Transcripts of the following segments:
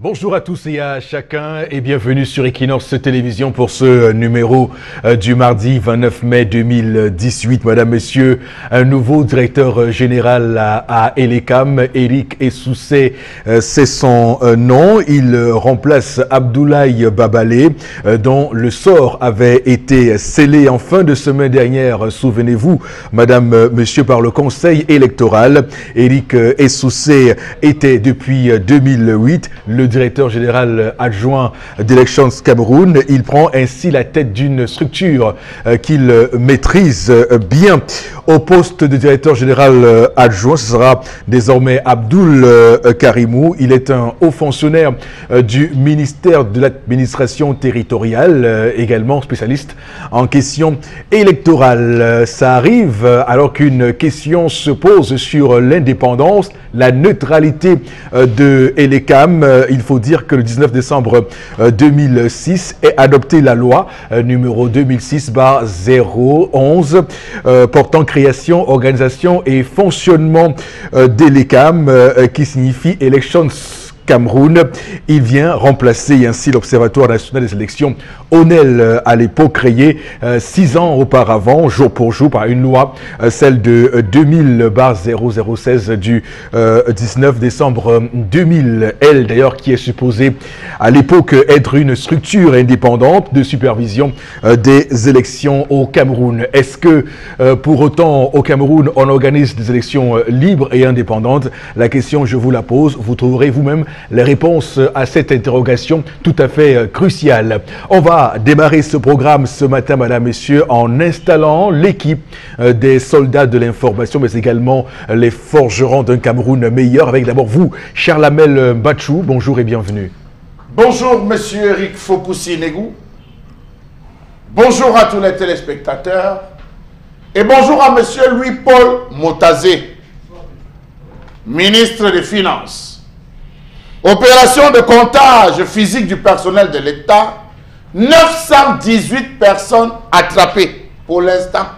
Bonjour à tous et à chacun et bienvenue sur Equinox Télévision pour ce numéro du mardi 29 mai 2018. Madame, Monsieur, un nouveau directeur général à Elecam, Eric Essoussé, c'est son nom. Il remplace Abdoulaye Babalé, dont le sort avait été scellé en fin de semaine dernière, souvenez-vous, Madame, Monsieur, par le Conseil électoral. Eric Essoussé était depuis 2008 le directeur général adjoint d'Elections Cameroun. Il prend ainsi la tête d'une structure qu'il maîtrise bien. Au poste de directeur général adjoint, ce sera désormais Abdoul Karimou. Il est un haut fonctionnaire du ministère de l'administration territoriale, également spécialiste en questions électorales. Ça arrive alors qu'une question se pose sur l'indépendance, la neutralité de Elecam. Il faut dire que le 19 décembre 2006 est adoptée la loi numéro 2006/011 portant création, organisation et fonctionnement d'Elecam qui signifie Elections Cameroun. Il vient remplacer ainsi l'Observatoire national des élections ONEL à l'époque créé 6 ans auparavant, jour pour jour, par une loi, celle de 2000/0016 du 19 décembre 2000. Elle d'ailleurs qui est supposée à l'époque être une structure indépendante de supervision des élections au Cameroun. Est-ce que pour autant au Cameroun on organise des élections libres et indépendantes? La question je vous la pose, vous trouverez vous-même les réponses à cette interrogation tout à fait cruciale. On va démarrer ce programme ce matin, Madame, Messieurs, en installant l'équipe des soldats de l'information, mais également les forgerons d'un Cameroun meilleur, avec d'abord vous, Charlamel Mbachou. Bonjour et bienvenue. Bonjour, Monsieur Eric Fopoussi-Negou. Bonjour à tous les téléspectateurs. Et bonjour à Monsieur Louis-Paul Motazé, ministre des Finances. Opération de comptage physique du personnel de l'État, 918 personnes attrapées pour l'instant.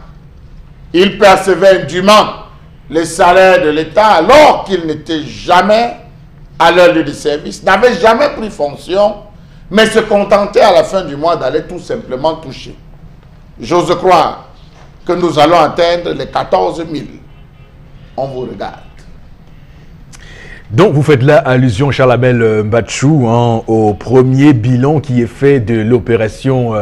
Ils percevaient indûment les salaires de l'État alors qu'ils n'étaient jamais à leur lieu de service, n'avaient jamais pris fonction, mais se contentaient à la fin du mois d'aller tout simplement toucher. J'ose croire que nous allons atteindre les 14 000. On vous regarde. Donc, vous faites là allusion, Charlamel Mbachou, au premier bilan qui est fait de l'opération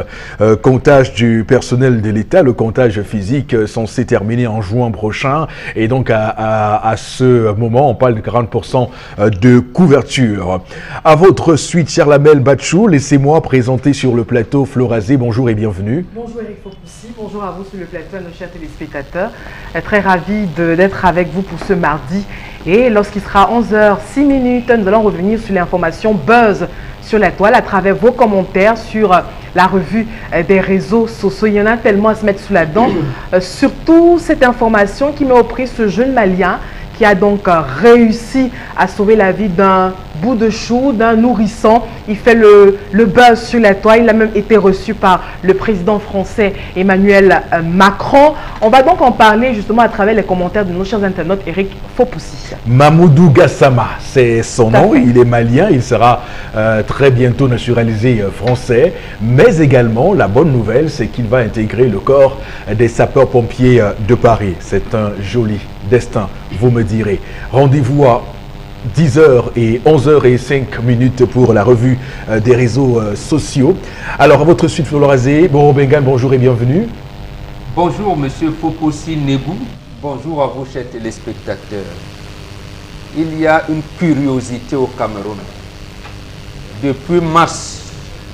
comptage du personnel de l'État, le comptage physique censé terminer en juin prochain. Et donc, à ce moment, on parle de 40% de couverture. À votre suite, Charlamel Mbachou, laissez-moi présenter sur le plateau Florazé. Bonjour et bienvenue. Bonjour Eric Fopoussi, bonjour à vous sur le plateau, à nos chers téléspectateurs. Très ravi d'être avec vous pour ce mardi. Et lorsqu'il sera 11h06, nous allons revenir sur l'information buzz sur la toile à travers vos commentaires sur la revue des réseaux sociaux. Il y en a tellement à se mettre sous la dent. Surtout cette information qui met au prix ce jeune Malien qui a donc réussi à sauver la vie d'un bout de chou, d'un nourrisson. Il fait le buzz sur la toile. Il a même été reçu par le président français Emmanuel Macron. On va donc en parler justement à travers les commentaires de nos chers internautes. Eric Fopoussi. Mamoudou Gassama, c'est son nom. Il est malien. Il sera très bientôt naturalisé français. Mais également, la bonne nouvelle, c'est qu'il va intégrer le corps des sapeurs-pompiers de Paris. C'est un joli destin, vous me direz. Rendez-vous à 10h et 11h05 pour la revue des réseaux sociaux. Alors, à votre suite, Florazé, bonjour et bienvenue. Bonjour, Monsieur Fopoussi-Negou. Bonjour à vous, chers téléspectateurs. Il y a une curiosité au Cameroun. Depuis mars,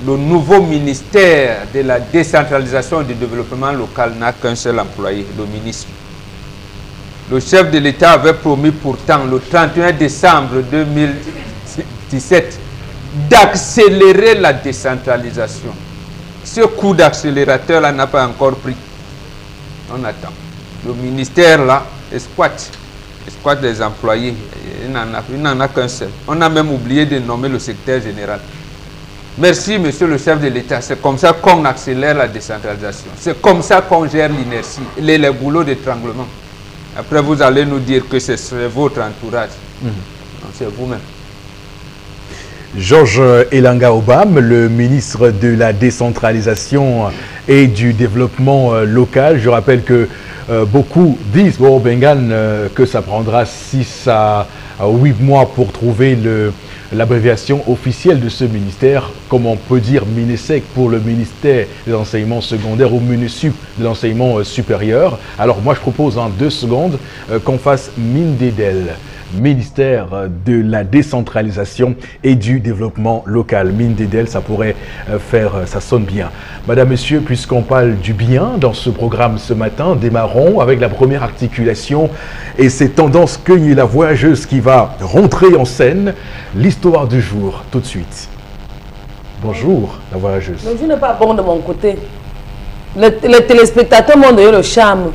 le nouveau ministère de la décentralisation et du développement local n'a qu'un seul employé, le ministre. Le chef de l'État avait promis pourtant le 31 décembre 2017 d'accélérer la décentralisation. Ce coup d'accélérateur-là n'a pas encore pris. On attend. Le ministère là squatte des employés. Il n'en a qu'un seul. On a même oublié de nommer le secrétaire général. Merci, monsieur le chef de l'État. C'est comme ça qu'on accélère la décentralisation. C'est comme ça qu'on gère l'inertie, les boulots d'étranglement. Après, vous allez nous dire que c'est votre entourage. Non, c'est vous-même. Georges Elanga Obam, le ministre de la décentralisation et du développement local. Je rappelle que beaucoup disent au Bengane que ça prendra 6 à 8 mois pour trouver l'abréviation officielle de ce ministère, comme on peut dire MINESEC pour le ministère des enseignements secondaires ou MINESUP de l'enseignement supérieur. Alors moi je propose en 2 secondes qu'on fasse MINDEDEL, ministère de la décentralisation et du développement local. MINDEDEL, ça pourrait faire, ça sonne bien. Madame, Monsieur, puisqu'on parle du bien dans ce programme ce matin, démarrons avec la première articulation et c'est Tendance Cueillir la voyageuse qui va rentrer en scène. L'histoire du jour, tout de suite. Bonjour, la voyageuse. Le jour n'est pas bon de mon côté. Les téléspectateurs m'ont donné le charme.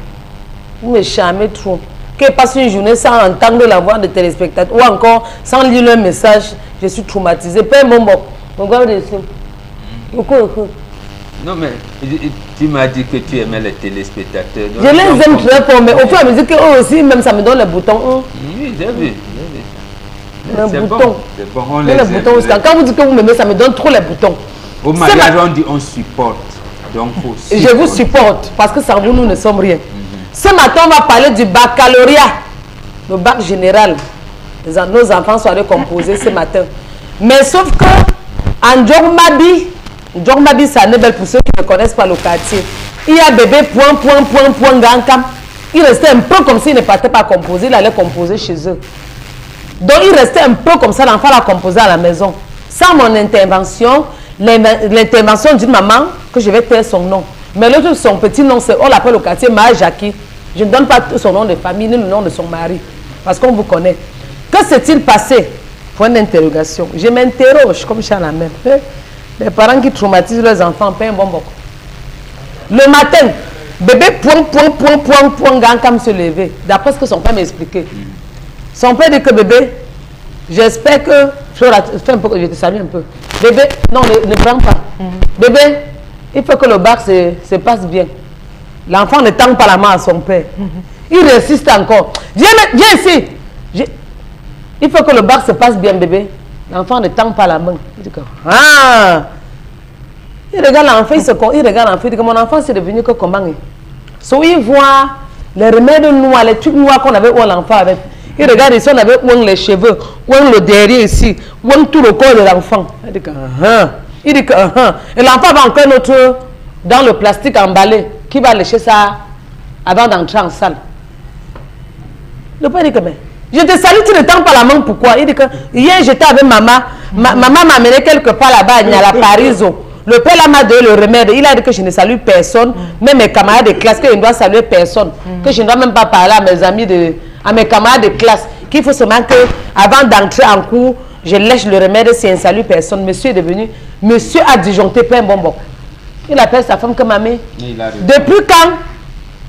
Vous me charmez trop. Que passe une journée sans entendre la voix des téléspectateurs ou encore sans lire leur message, je suis traumatisé. Pas un bon. Regardez ça. Non, mais tu m'as dit que tu aimais les téléspectateurs. Je les aime très fort, mais au fur et à mesure qu'eux aussi, même ça me donne les boutons. Oui, j'ai vu. Les boutons. Bon, c'est bon, on les boutons. Quand vous dites que vous m'aimez, ça me donne trop les boutons. Au mariage, on dit on supporte. Donc, je vous supporte parce que sans vous, nous ne sommes rien. Ce matin, on va parler du baccalauréat, le bac général. Nos enfants sont allés composer ce matin. Mais sauf que en Djogmabi, c'est Nebel pour ceux qui ne connaissent pas le quartier. Il y a bébé Gankam. Il restait un peu comme s'il ne partait pas composer, il allait composer chez eux. Donc il restait un peu comme ça, l'enfant l'a composé à la maison. Sans mon intervention, l'intervention d'une maman, que je vais taire son nom. Mais l'autre, son petit nom, on l'appelle au quartier Maya Jackie. Je ne donne pas son nom de famille ni le nom de son mari. Parce qu'on vous connaît. Que s'est-il passé? Point d'interrogation. Je m'interroge comme je suis à la mer. Les parents qui traumatisent leurs enfants, pas un bon boc. Le matin, bébé Gankam se lever. D'après ce que son père m'a expliqué. Son père dit que bébé, j'espère que... Fais un peu, je te salue un peu. Bébé, non, ne prends pas. Bébé, il faut que le bac se passe bien. L'enfant ne tend pas la main à son père. Il résiste encore. Viens ici. Il faut que le bac se passe bien, bébé. L'enfant ne tend pas la main. Il dit que, il regarde l'enfant, il regarde l'enfant, il dit que mon enfant c'est devenu que comment. So il voit les remèdes noirs, les trucs noirs qu'on avait où l'enfant avait. Il regarde ici, on avait où les cheveux, où le derrière ici, où tout le corps de l'enfant. Il dit que, il dit que, et l'enfant va encore notre dans le plastique emballé, qui va lécher ça avant d'entrer en salle. Le père dit que, mais, je te salue, tu ne tends pas la main, pourquoi? Il dit que, hier j'étais avec maman, maman m'a amené quelque part là-bas, il y a la Pariso. Le père là m'a donné le remède, il a dit que je ne salue personne, même mes camarades de classe, que je ne dois saluer personne, que je ne dois même pas parler à mes amis, à mes camarades de classe, qu'il faut seulement que, avant d'entrer en cours, je lèche le remède si je ne salue personne. Monsieur est devenu, monsieur a disjoncté plein bonbon. Il appelle sa femme que mamie. Depuis quand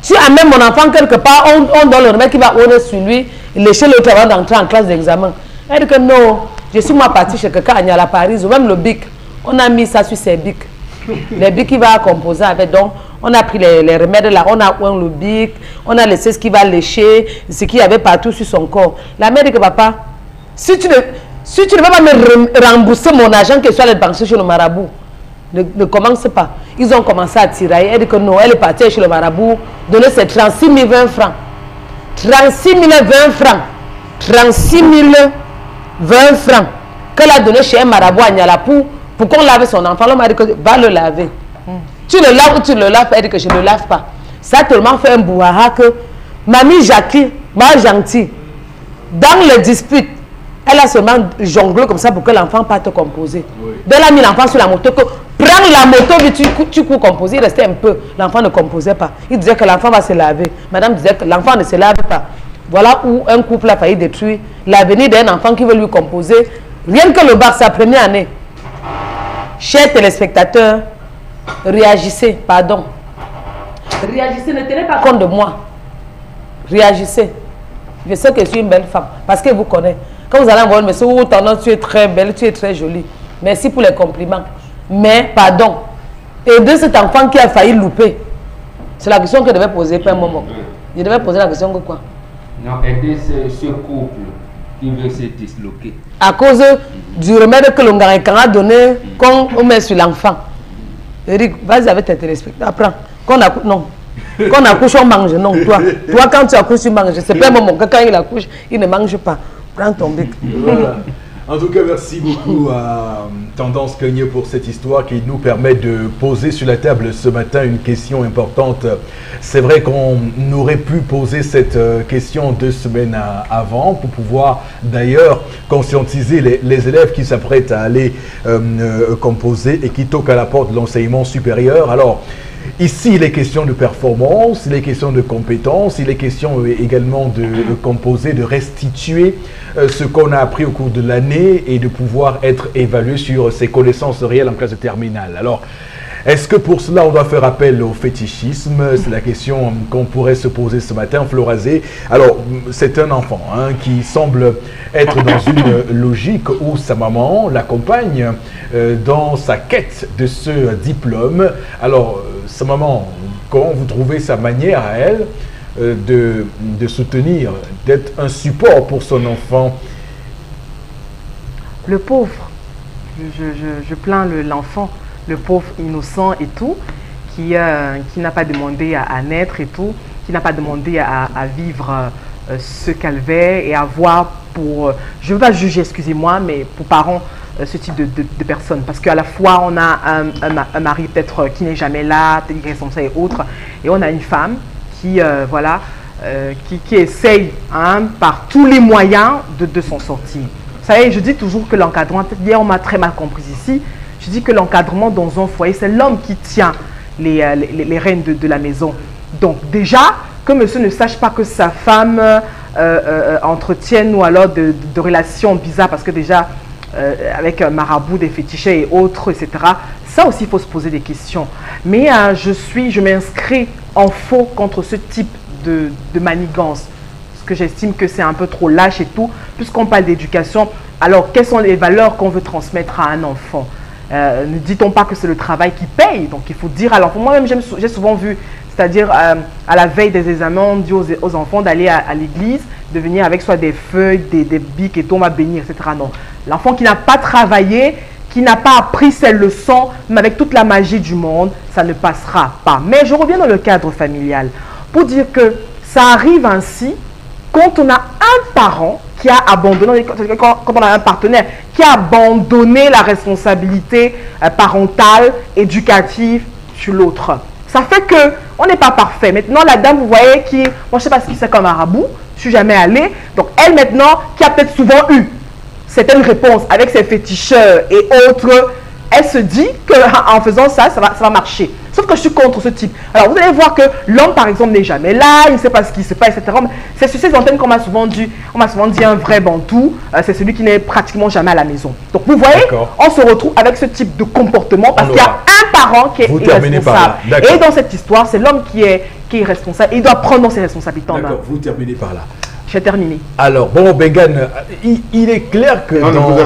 tu amènes mon enfant quelque part, on donne le remède qui va ouvrir sur lui, lécher l'autre avant d'entrer en classe d'examen. Elle dit que non, je suis moi partie chez quelqu'un à la Paris, ou même le bic. On a mis ça sur ses bics. Les bics qui va composer avec. Donc, on a pris les remèdes là, on a ouvert le bic, on a laissé ce qui va lécher, ce qu'il y avait partout sur son corps. La mère dit que papa, si tu ne veux pas me rembourser mon argent que je sois allé banquer chez le marabout, ne commence pas. Ils ont commencé à tirer. Elle dit que non, elle est partie chez le marabout, donner ses 36 020 francs. 36 020 francs. 36 020 francs. Qu'elle a donné chez un marabout à Nyalapou pour qu'on lave son enfant. L'homme a dit que va le laver. Tu le laves ou tu le laves? Elle dit que je ne le lave pas. Ça a tellement fait un bouhaha que mamie Jackie, ma gentille, dans les disputes, elle a seulement jonglé comme ça pour que l'enfant parte composer. Oui. Elle a mis l'enfant sur la moto. Que, prends la moto, tu cours composer. Il restait un peu. L'enfant ne composait pas. Il disait que l'enfant va se laver. Madame disait que l'enfant ne se lave pas. Voilà où un couple a failli détruire l'avenir d'un enfant qui veut lui composer. Rien que le bac, sa première année. Chers téléspectateurs, réagissez, pardon. Réagissez, ne tenez pas compte de moi. Réagissez. Je sais que je suis une belle femme, parce que vous connaissez. Quand vous allez envoyer le message, tendance, tu es très belle, tu es très jolie. Merci pour les compliments. Mais, pardon, aider cet enfant qui a failli louper, c'est la question que je devais poser, pas un moment. Je devais poser la question de quoi? Non, aider ce couple qui veut se disloquer. À cause du remède que l'Ongarécan a donné, qu'on met sur l'enfant. Eric, vas-y avec tes téléspectateurs. Apprends. Quand on accouche, on mange. Non, toi, quand tu accouches, tu manges. C'est pas un moment que quand il accouche, il ne mange pas. Prends ton bic. Voilà. En tout cas, merci beaucoup à Tendance Cagné pour cette histoire qui nous permet de poser sur la table ce matin une question importante. C'est vrai qu'on aurait pu poser cette question 2 semaines avant pour pouvoir d'ailleurs conscientiser les élèves qui s'apprêtent à aller composer et qui toquent à la porte de l'enseignement supérieur. Alors, ici, il est question de performance, il est question de compétences, il est question également de composer, de restituer ce qu'on a appris au cours de l'année et de pouvoir être évalué sur ses connaissances réelles en classe de terminale. Alors, est-ce que pour cela, on doit faire appel au fétichisme? C'est la question qu'on pourrait se poser ce matin, Florazé. Alors, c'est un enfant qui semble être dans une logique où sa maman l'accompagne dans sa quête de ce diplôme. Alors, sa maman, comment vous trouvez sa manière à elle de soutenir, d'être un support pour son enfant? Le pauvre, je plains l'enfant, le pauvre innocent et tout, qui n'a pas demandé à naître et tout, qui n'a pas demandé à vivre ce calvaire et à voir pour, je ne veux pas juger, excusez-moi, mais pour parents, ce type de personnes. Parce qu'à la fois, on a un mari peut-être qui n'est jamais là, irresponsable et autres, et on a une femme qui, voilà, qui essaye par tous les moyens de s'en sortir. Vous savez, je dis toujours que l'encadrement, hier on m'a très mal compris ici, je dis que l'encadrement dans un foyer, c'est l'homme qui tient les rênes de la maison. Donc déjà, que monsieur ne sache pas que sa femme entretienne ou alors de relations bizarres, parce que déjà, avec un marabout, des fétichés et autres, etc., ça aussi, il faut se poser des questions. Mais je m'inscris en faux contre ce type de manigance, parce que j'estime que c'est un peu trop lâche et tout, puisqu'on parle d'éducation. Alors, quelles sont les valeurs qu'on veut transmettre à un enfant? Ne dit-on pas que c'est le travail qui paye? Donc, il faut dire à l'enfant. Moi-même, j'ai souvent vu, c'est-à-dire à la veille des examens, on dit aux enfants d'aller à l'église, de venir avec soit des feuilles, des bics et tout, on va bénir, etc. Non. L'enfant qui n'a pas travaillé, qui n'a pas appris ses leçons, mais avec toute la magie du monde, ça ne passera pas. Mais je reviens dans le cadre familial pour dire que ça arrive ainsi quand on a un parent qui a abandonné, quand on a un partenaire qui a abandonné la responsabilité parentale, éducative sur l'autre. Ça fait que on n'est pas parfait. Maintenant, la dame, vous voyez, qui, moi je ne sais pas ce que c'est comme marabout, je ne suis jamais allée. Donc elle maintenant, qui a peut-être souvent eu certaines réponses avec ses féticheurs et autres, elle se dit qu'en faisant ça, ça va marcher. Sauf que je suis contre ce type. Alors vous allez voir que l'homme, par exemple, n'est jamais là, il ne sait pas ce qui se passe, etc. C'est sur ces antennes qu'on m'a souvent dit, un vrai bantou, c'est celui qui n'est pratiquement jamais à la maison. Donc vous voyez, on se retrouve avec ce type de comportement parce qu'il y a un parent qui est irresponsable. Et dans cette histoire, c'est l'homme qui est responsable. Il doit prendre ses responsabilités en main. D'accord, vous terminez par là. J'ai terminé. Alors, bon, Bengan, il est clair que dans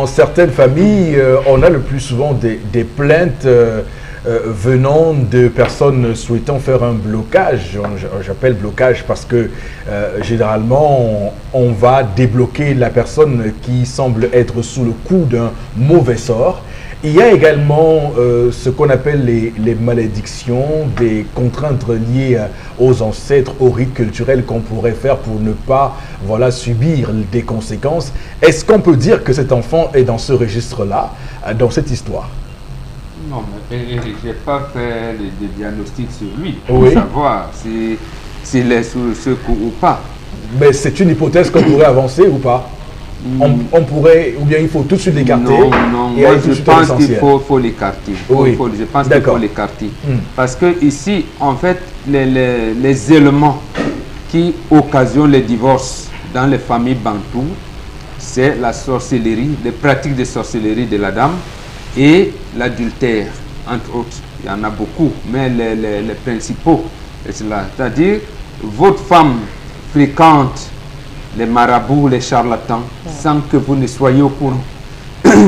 certaines familles, on a le plus souvent des plaintes venant de personnes souhaitant faire un blocage. J'appelle blocage parce que généralement, on va débloquer la personne qui semble être sous le coup d'un mauvais sort. Il y a également ce qu'on appelle les malédictions, des contraintes liées aux ancêtres, aux rites culturels qu'on pourrait faire pour ne pas subir des conséquences. Est-ce qu'on peut dire que cet enfant est dans ce registre-là, dans cette histoire? Non, mais je n'ai pas fait de diagnostic sur lui pour oui. savoir s'il est sous ce coup ou pas. Mais c'est une hypothèse qu'on pourrait avancer ou pas? On pourrait, ou bien il faut tout de suite l'écarter? Non, moi je pense qu'il faut l'écarter. Oui. Je pense qu'il faut l'écarter. Parce que ici, en fait, les éléments qui occasionnent les divorces dans les familles bantoues, c'est la sorcellerie, les pratiques de sorcellerie de la dame et l'adultère, entre autres. Il y en a beaucoup, mais les principaux, c'est-à-dire votre femme fréquente les marabouts, les charlatans, sans que vous ne soyez au courant.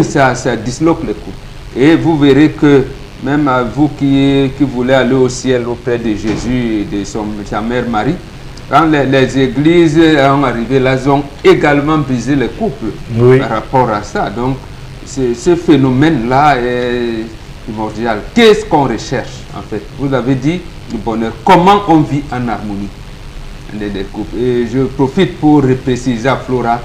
ça disloque le coup. Et vous verrez que même vous qui voulez aller au ciel auprès de Jésus et de sa mère Marie, Quand les églises ont arrivé là, ils ont également brisé les couples par rapport à ça. Donc, ce phénomène-là est primordial. Qu'est-ce qu'on recherche, en fait? Vous avez dit le bonheur. Comment on vit en harmonie des couples? Et je profite pour préciser à Flora,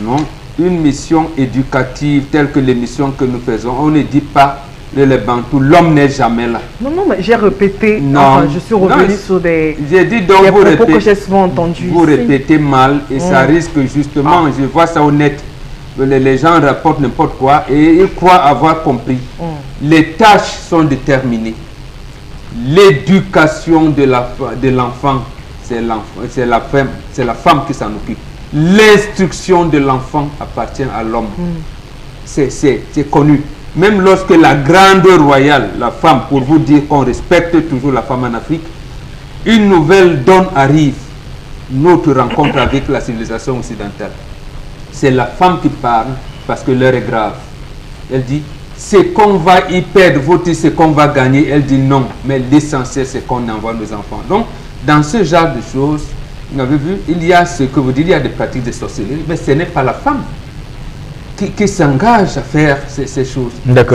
non, une mission éducative telle que les missions que nous faisons, on ne dit pas les Bantous, l'homme n'est jamais là. Non, non, mais j'ai répété, non, enfin, je suis revenu sur des propos que j'ai souvent entendus. Vous répétez mal et ça risque justement, je vois ça honnête, les gens rapportent n'importe quoi et ils croient avoir compris. Les tâches sont déterminées. L'éducation de l'enfant, c'est la femme qui s'en occupe. L'instruction de l'enfant appartient à l'homme. C'est connu. Même lorsque la grande royale, la femme, pour vous dire qu'on respecte toujours la femme en Afrique, une nouvelle donne arrive, notre rencontre avec la civilisation occidentale. C'est la femme qui parle parce que l'heure est grave. Elle dit, c'est qu'on va y perdre, c'est qu'on va gagner. Elle dit non, mais l'essentiel c'est qu'on envoie nos enfants. Donc, dans ce genre de choses, vous avez vu, il y a ce que vous dites, il y a des pratiques de sorcellerie, mais ce n'est pas la femme qui s'engage à faire ces choses.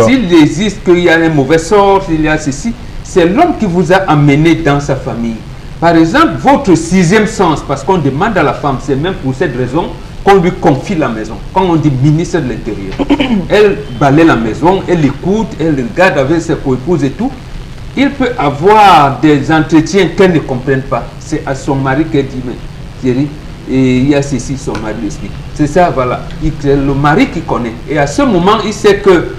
S'il existe qu'il y a un mauvais sort, il y a ceci, c'est l'homme qui vous a amené dans sa famille. Par exemple, votre sixième sens, parce qu'on demande à la femme, c'est même pour cette raison qu'on lui confie la maison. Quand on dit ministre de l'Intérieur, elle balaye la maison, elle écoute, elle regarde avec ses co-épouses et tout. Il peut avoir des entretiens qu'elle ne comprenne pas. C'est à son mari qu'elle dit, mais Thierry, et il y a ceci, son mari explique. C'est ça, voilà. C'est le mari qui connaît. Et à ce moment, il sait que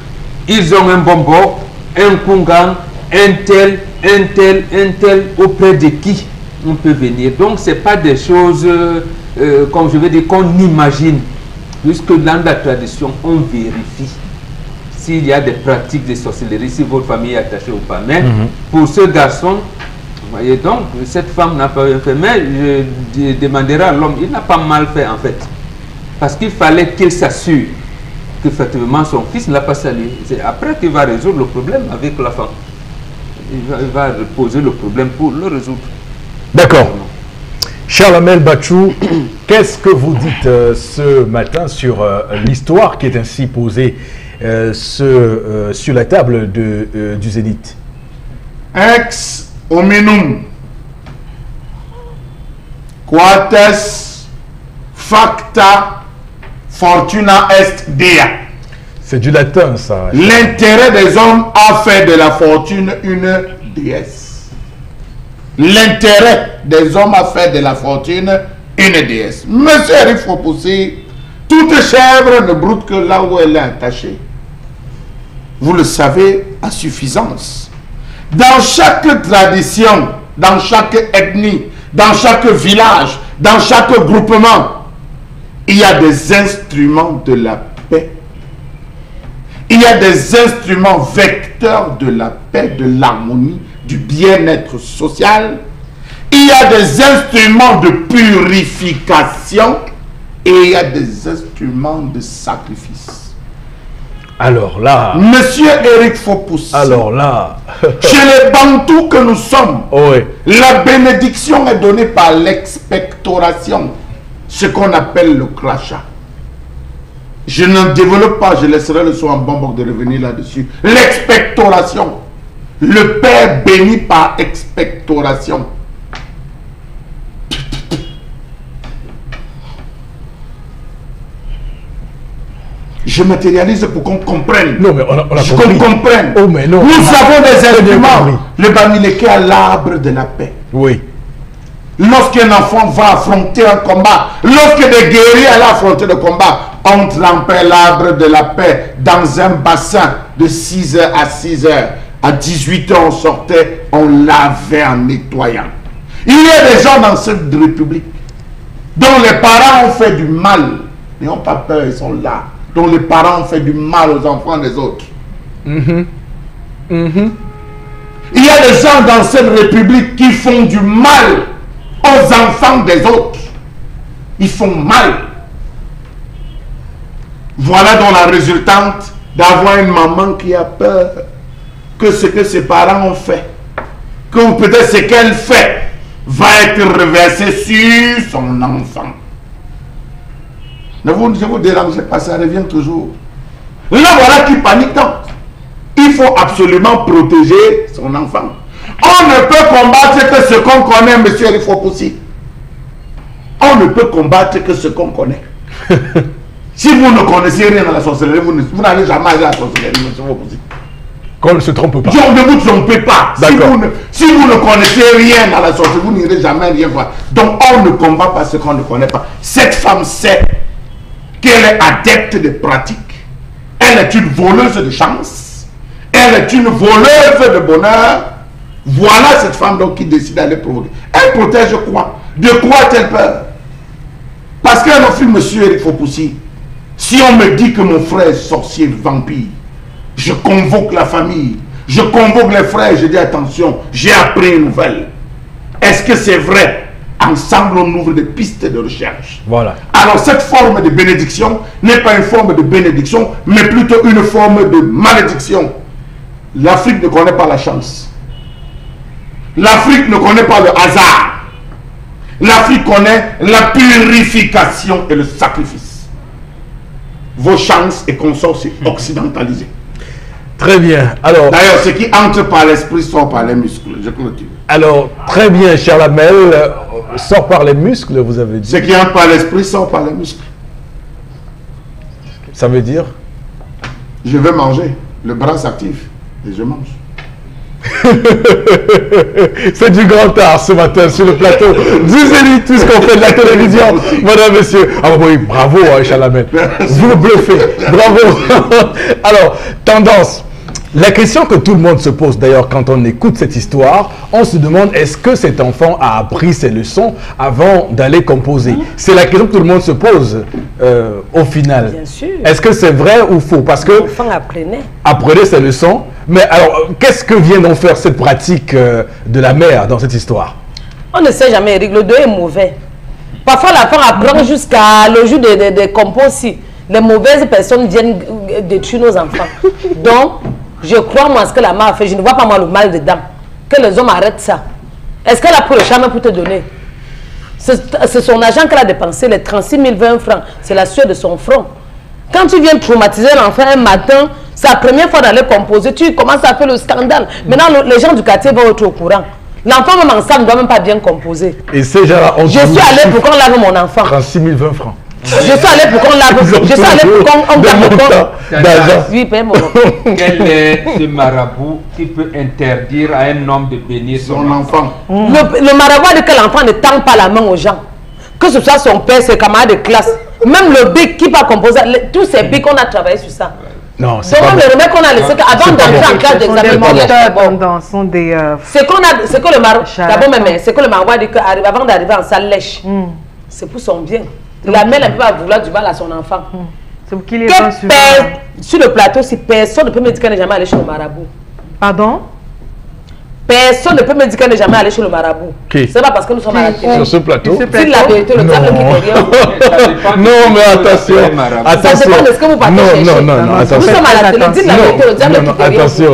ils ont un bonbon, un kungang, un tel, auprès de qui on peut venir. Donc, ce n'est pas des choses, comme je veux dire, qu'on imagine. Puisque dans la tradition, on vérifie s'il y a des pratiques de sorcellerie, si votre famille est attachée ou pas. Mais pour ce garçon, vous voyez donc, cette femme n'a pas fait. Mais je demanderai à l'homme, il n'a pas mal fait en fait. Parce qu'il fallait qu'il s'assure qu'effectivement son fils ne l'a pas salué. C'est après qu'il va résoudre le problème avec la femme. Il va poser le problème pour le résoudre. D'accord. Charles Amel Bachou, qu'est-ce que vous dites ce matin sur l'histoire qui est ainsi posée sur la table du Zénith? Ex hominum quates facta fortuna est dea. C'est du latin, ça. L'intérêt des hommes a fait de la fortune une déesse. L'intérêt des hommes a fait de la fortune une déesse. Monsieur Eric Fopoussi, toute chèvre ne broute que là où elle est attachée. Vous le savez à suffisance. Dans chaque tradition, dans chaque ethnie, dans chaque village, dans chaque groupement, il y a des instruments de la paix. Il y a des instruments vecteurs de la paix, de l'harmonie, du bien-être social. Il y a des instruments de purification et il y a des instruments de sacrifice. Alors là... Monsieur Eric Fopoussi, alors là... chez les Bantous que nous sommes, la bénédiction est donnée par l'expectoration, ce qu'on appelle le crachat. Je ne développe pas, je laisserai le soin en Bambok de revenir là-dessus. L'expectoration. Le Père bénit par expectoration. Je matérialise pour qu'on comprenne. Non, mais on a compris. Qu'on comprenne. Oh, mais non. Nous avons des instruments. Le Bamileke a l'arbre de la paix. Oui. Lorsqu'un enfant va affronter un combat, lorsque des guerriers allaient affronter le combat, on trempait l'arbre de la paix dans un bassin de 6h à 6h. À 18h, on sortait, on lavait en nettoyant. Il y a des gens dans cette république dont les parents ont fait du mal. Ils n'ont pas peur, ils sont là. Dont les parents ont fait du mal aux enfants des autres. Il y a des gens dans cette république qui font du mal aux enfants des autres. Ils font mal. Voilà donc la résultante d'avoir une maman qui a peur que ce que ses parents ont fait, que peut-être ce qu'elle fait va être reversé sur son enfant. Ne vous dérangez pas, ça revient toujours. Là, voilà qui panique tant. Il faut absolument protéger son enfant. On ne peut combattre que ce qu'on connaît, monsieur Rifopoussi. On ne peut combattre que ce qu'on connaît. Si vous ne connaissez rien à la sorcellerie, vous n'allez jamais aller à la sorcellerie, monsieur Rifopoussi. Qu'on ne se trompe pas. Ne vous trompez pas. Si vous ne connaissez rien à la sorcellerie, vous n'irez jamais rien voir. Donc on ne combat pas ce qu'on ne connaît pas. Cette femme sait qu'elle est adepte de pratiques. Elle est une voleuse de chance. Elle est une voleuse de bonheur. Voilà cette femme donc qui décide d'aller provoquer. Elle protège quoi? De quoi a-t-elle peur? Parce qu'elle offre monsieur Eric Fopoussi. Si on me dit que mon frère est sorcier vampire, je convoque la famille, je convoque les frères, je dis attention, j'ai appris une nouvelle. Est-ce que c'est vrai? Ensemble, on ouvre des pistes de recherche. Voilà. Alors, cette forme de bénédiction n'est pas une forme de bénédiction, mais plutôt une forme de malédiction. L'Afrique ne connaît pas la chance. L'Afrique ne connaît pas le hasard. L'Afrique connaît la purification et le sacrifice. Vos chances et consorts, c'est occidentalisé. Très bien. Alors, d'ailleurs, ce qui entre par l'esprit sort par les muscles. Je clôture. Alors, très bien, cher Lamel, sort par les muscles, vous avez dit. Ce qui entre par l'esprit sort par les muscles. Ça veut dire? Je vais manger. Le bras s'active et je mange. C'est du grand art ce matin sur le plateau du Zénith, tout ce qu'on fait de la télévision. Madame, monsieur. Ah oui, bravo, Chalamel. Vous bluffez. Bravo. Alors, tendance. La question que tout le monde se pose d'ailleurs quand on écoute cette histoire, on se demande est-ce que cet enfant a appris ses leçons avant d'aller composer? C'est la question que tout le monde se pose au final. Bien sûr. Est-ce que c'est vrai ou faux? Parce que l'enfant apprenait ses leçons. Mais alors, qu'est-ce que vient d'en faire cette pratique de la mère dans cette histoire? On ne sait jamais, Eric. Le 2 est mauvais. Parfois, l'enfant apprend jusqu'à le jour des compos. Si les mauvaises personnes viennent détruire nos enfants. Donc, je crois moi ce que la mère a fait. Je ne vois pas moi le mal dedans. Que les hommes arrêtent ça. Est-ce qu'elle a pris le charme pour te donner? C'est son argent qu'elle a dépensé, les 36 020 francs. C'est la sueur de son front. Quand tu viens traumatiser l'enfant un matin, c'est la première fois d'aller composer, tu commences à faire le scandale. Maintenant, les gens du quartier vont être au courant. L'enfant même ensemble ne doit même pas bien composer. Et c'est genre, je suis allé pour qu'on lave mon enfant. 36 020 francs. Je suis allé pour qu'on lave. Je suis allé pour qu'on garde. Oui, quel est ce marabout qui peut interdire à un homme de bénir son enfant? Le marabout a dit que l'enfant ne tend pas la main aux gens. Que ce soit son père, ses camarades de classe, même le bic qui va composer, tous ces bics, on a travaillé sur ça. Non, c'est donc le remède qu'on a laissé avant d'entrer en classe d'examen. C'est que le marabout, c'est que le marabout a dit qu'avant d'arriver en salle lèche, c'est pour son bien. La mère ne peut pas vouloir du mal à son enfant. C'est pour qu'il est sur le plateau, si personne ne peut me dire qu'elle n'est jamais allée chez le marabout. Pardon? Personne ne peut me dire qu'elle n'est jamais allée chez le marabout. C'est pas parce que nous sommes à la télé. Sur ce plateau? C'est la vérité, le diable qui derrière. Non, mais attention. Ça dépend de ce que vous partez chercher. Non, attention. Nous sommes à la télé, dites la vérité, le diable qui derrière. Attention,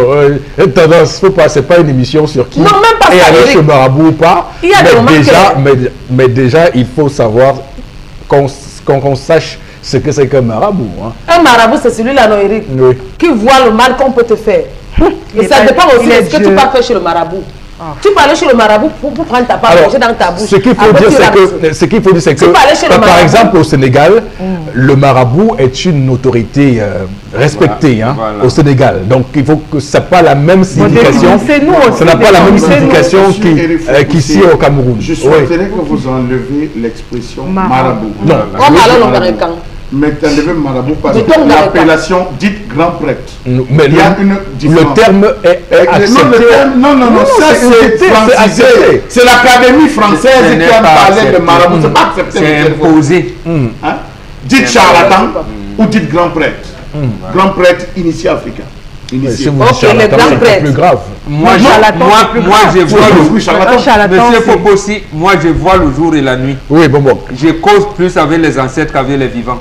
tendance, faut pas, c'est pas une émission sur qui non, même pas est allé chez le marabout ou pas. Il y a des moments mais déjà, il faut savoir qu'on sache ce que c'est qu'un marabout. Hein. Un marabout, c'est celui-là, non, Eric, qui voit le mal qu'on peut te faire. Et ça dépend aussi de ce que tu peux faire chez le marabout. Tu peux aller chez le marabout pour prendre ta part, manger dans ta bouche. Ce qu'il faut dire, c'est que, par exemple, au Sénégal, le marabout est une autorité respectée au Sénégal. Donc, il faut que ça n'a pas la même signification. Ça n'a pas la même signification qu'ici au Cameroun. Je souhaiterais que vous enlevez l'expression marabout. Non. Mais t'enlevez marabout parce que l'appellation dite grand prêtre. Mais il y a une différence. Le terme est accepté. Non, ça c'est francisé. C'est l'Académie française qui a parlé de marabout. C'est pas accepté. C'est imposé. Dites charlatan ou dites grand prêtre. Grand prêtre initié africain. Si vous dites charlatan, c'est plus grave. Moi, je vois le jour. Monsieur Foposi, moi, je vois le jour et la nuit. Oui, bon. Je cause plus avec les ancêtres qu'avec les vivants.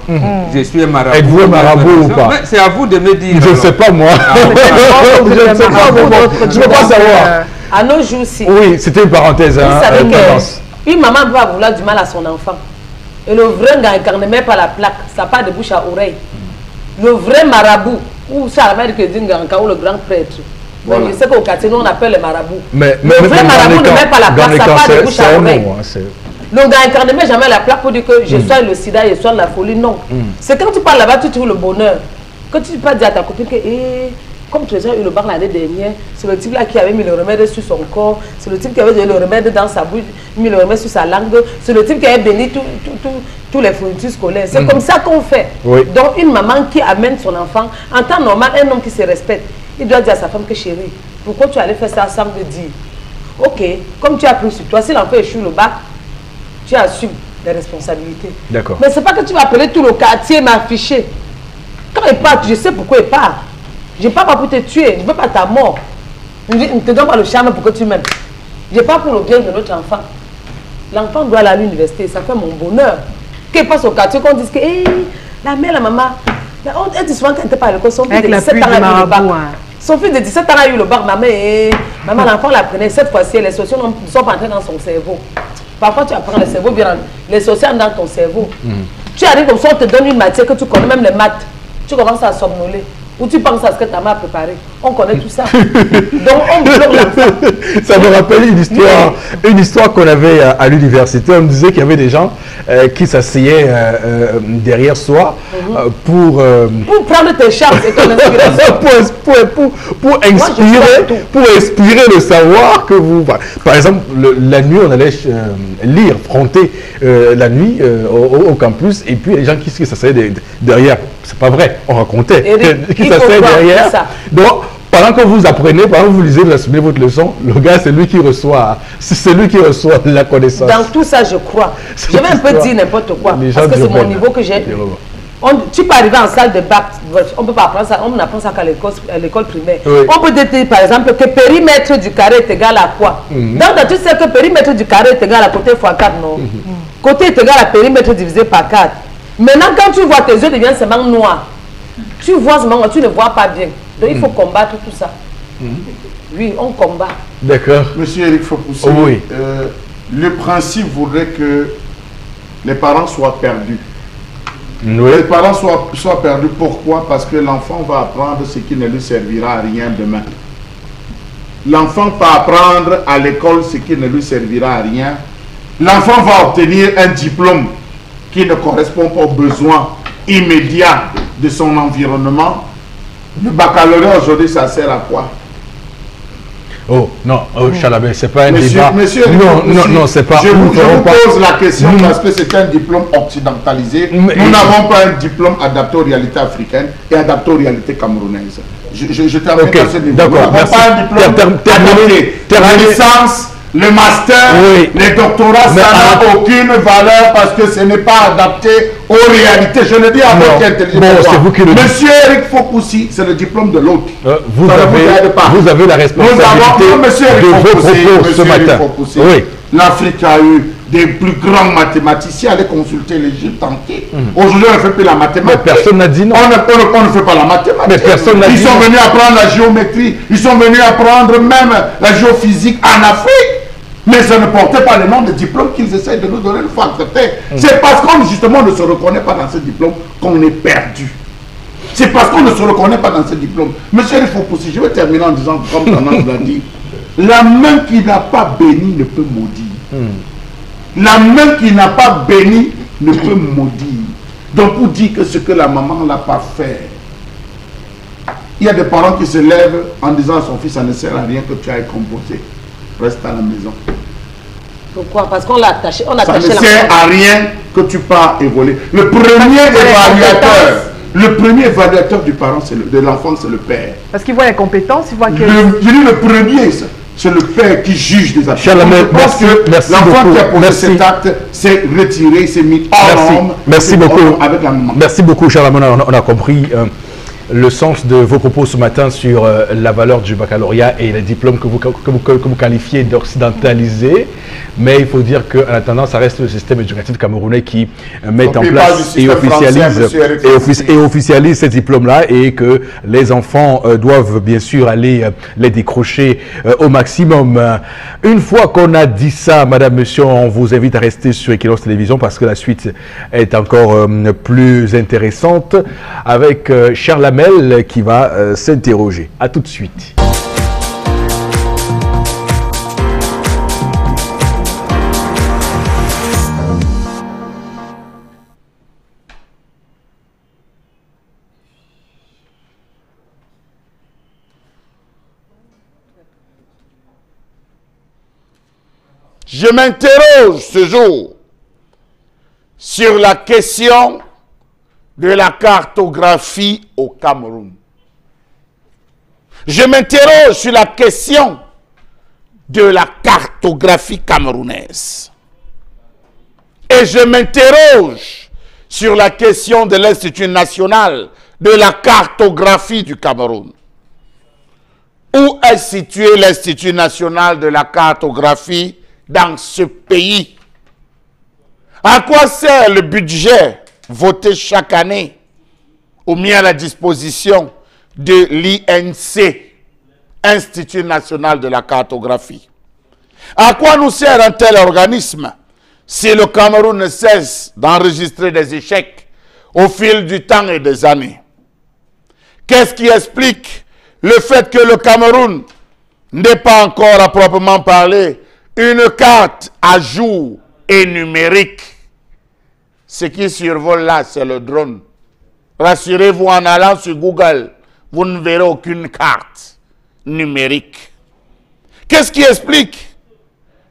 Je suis un marabout. Êtes-vous un marabout ou pas? C'est à vous de me dire. Je ne sais pas, moi. Je ne sais pas, je ne veux pas savoir. À nos jours-ci. Oui, c'était une parenthèse. Vous savez qu'une maman peut avoir du mal à son enfant. Et le vrai gars incarne même pas la plaque, ça part de bouche à oreille. Le vrai marabout, ou ça veut dire que ou le grand prêtre. Voilà. Mais je sais qu'au quartier, nous on appelle les marabouts. Mais le vrai marabout ne met pas la plaque, ça part de bouche à oreille. Le gars incarne même jamais la plaque pour dire que je soigne le sida, je soigne la folie. Non. C'est quand tu parles là-bas, tu trouves le bonheur. Quand tu peux dire à ta copine que, comme tu as eu le bar l'année dernière, c'est le type là qui avait mis le remède sur son corps, c'est le type qui avait mis le remède dans sa bouche, mis le remède sur sa langue, c'est le type qui avait béni tous les fournitures scolaires. C'est comme ça qu'on fait. Oui. Donc une maman qui amène son enfant, en temps normal, un homme qui se respecte, il doit dire à sa femme que chérie, pourquoi tu allais faire ça sans me dire? Ok, comme tu as pris sur toi, si l'enfant échoue le bac, tu assumes les responsabilités. D'accord. Mais c'est pas que tu vas appeler tout le quartier m'afficher. Quand il part, je sais pourquoi il part. Je ne pars pas pour te tuer, je ne veux pas ta mort. Je ne te donne pas le charme pour que tu m'aimes. Je pars pour le bien de notre enfant. L'enfant doit aller à l'université, ça fait mon bonheur. Qu'il passe au quartier, qu'on dise que la mère, la maman, elle dit souvent qu'elle n'était pas à l'école, son fils de 17 ans a eu le bac. Son fils de 17 ans a eu le bac, maman l'enfant la prenait. Cette fois-ci, les sociaux ne sont pas entrés dans son cerveau. Parfois, tu apprends le cerveau, bien, les sociaux dans ton cerveau. Tu arrives comme ça, on te donne une matière que tu connais, même les maths. Tu commences à somnoler. Ou tu penses à ce que ta mère a préparé. On connaît tout ça. Donc on bloque l'enfant. Ça me rappelle une histoire qu'on avait à l'université. On me disait qu'il y avait des gens qui s'asseyaient derrière soi pour prendre tes chances et ton inspiration. pour inspirer le savoir que vous... Par exemple, la nuit, on allait lire, fronter la nuit au campus, et puis les gens qui s'asseyaient derrière. C'est pas vrai, on racontait. Qui s'asseyait derrière. Donc, pendant que vous apprenez, pendant que vous lisez, vous assumez votre leçon, le gars, c'est lui qui reçoit la connaissance. Dans tout ça, je crois. Je vais un peu dire n'importe quoi, parce que c'est mon niveau que j'ai. Tu peux arriver en salle de bac, on ne peut pas apprendre ça, on apprend ça qu'à l'école primaire. Oui. On peut dire par exemple que périmètre du carré est égal à quoi? Donc, tu sais que périmètre du carré est égal à côté x 4, non? Côté est égal à périmètre divisé par 4. Maintenant, quand tu vois tes yeux deviennent seulement noirs, tu vois seulement noir, tu ne vois pas bien. Donc, il faut combattre tout ça. Oui, on combat. D'accord. Monsieur Eric Fopoussi, oui. Le principe voudrait que les parents soient perdus. Oui. Les parents soient perdus. Pourquoi? Parce que l'enfant va apprendre ce qui ne lui servira à rien demain. L'enfant va apprendre à l'école ce qui ne lui servira à rien. L'enfant va obtenir un diplôme qui ne correspond pas aux besoins immédiats de son environnement. Le baccalauréat aujourd'hui, ça sert à quoi? Oh, non, Chalabé, c'est pas un débat. Monsieur, non, c'est pas. Je vous pose la question parce que c'est un diplôme occidentalisé. Nous n'avons pas un diplôme adapté aux réalités africaines et adapté aux réalités camerounaises. Je termine à ce niveau. D'accord, merci. Pas un diplôme adapté. La licence, le master, les doctorats, ça n'a aucune valeur parce que ce n'est pas adapté aux réalités. Je le dis à votre intelligence. Monsieur Eric Fopoussi, c'est le diplôme de l'autre. Vous avez la responsabilité de vos propos ce matin. L'Afrique a eu des plus grands mathématiciens, aller consulter l'Égypte entière. Aujourd'hui, on ne fait plus la mathématique. Mais personne n'a dit non. On ne fait pas la mathématique. Mais personne n'a dit non. Ils sont venus apprendre la géométrie. Ils sont venus apprendre même la géophysique en Afrique. Mais ça ne portait pas le nom de diplôme qu'ils essayent de nous donner. Il faut accepter. C'est parce qu'on justement ne se reconnaît pas dans ce diplôme qu'on est perdu. C'est parce qu'on ne se reconnaît pas dans ce diplôme. Monsieur Fopoussi, je vais terminer en disant, comme Tendance l'a dit, la main qui n'a pas béni ne peut maudire. La main qui n'a pas béni ne peut maudire. Donc pour dire que ce que la maman n'a pas fait, il y a des parents qui se lèvent en disant à son fils, ça ne sert à rien que tu ailles composer. Reste à la maison. Pourquoi? Parce qu'on l'a attaché. Ça ne sert à rien que tu pars évoluer. Le premier évaluateur du parent, de l'enfant, c'est le père. Parce qu'il voit les compétences, il voit que... Le premier, c'est le père qui juge des actes. Je pense que l'enfant qui a posé cet acte s'est retiré, s'est mis hors norme. Merci beaucoup. Avec la maman. Merci beaucoup, Charles. On a compris. le sens de vos propos ce matin sur la valeur du baccalauréat et les diplômes que vous qualifiez d'occidentalisés. Mais il faut dire qu'en attendant, ça reste le système éducatif camerounais qui met en place et officialise ces diplômes-là, et que les enfants doivent bien sûr aller les décrocher au maximum. Une fois qu'on a dit ça, madame, monsieur, on vous invite à rester sur Equinos Télévision parce que la suite est encore plus intéressante avec Charles Hamel qui va s'interroger. À tout de suite. Je m'interroge ce jour sur la question de la cartographie au Cameroun. Je m'interroge sur la question de la cartographie camerounaise. Et je m'interroge sur la question de l'Institut national de la cartographie du Cameroun. Où est situé l'Institut national de la cartographie dans ce pays? À quoi sert le budget voté chaque année ou mis à la disposition de l'INC, Institut national de la cartographie? À quoi nous sert un tel organisme si le Cameroun ne cesse d'enregistrer des échecs au fil du temps et des années? Qu'est-ce qui explique le fait que le Cameroun n'ait pas encore à proprement parler une carte à jour et numérique? Ce qui survole là, c'est le drone. Rassurez-vous, en allant sur Google, vous ne verrez aucune carte numérique. Qu'est-ce qui explique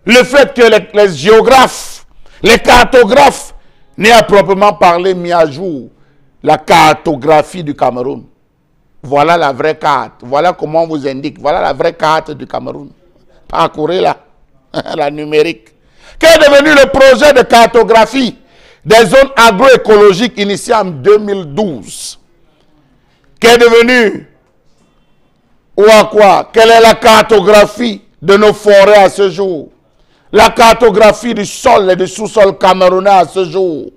le fait que les géographes, les cartographes n'aient à proprement parler mis à jour la cartographie du Cameroun? Voilà la vraie carte. Voilà comment on vous indique. Voilà la vraie carte du Cameroun. Parcourez-la. La numérique. Qu'est devenu le projet de cartographie des zones agroécologiques initié en 2012? Qu'est devenu ou à quoi? Quelle est la cartographie de nos forêts à ce jour? La cartographie du sol et du sous-sol camerounais à ce jour?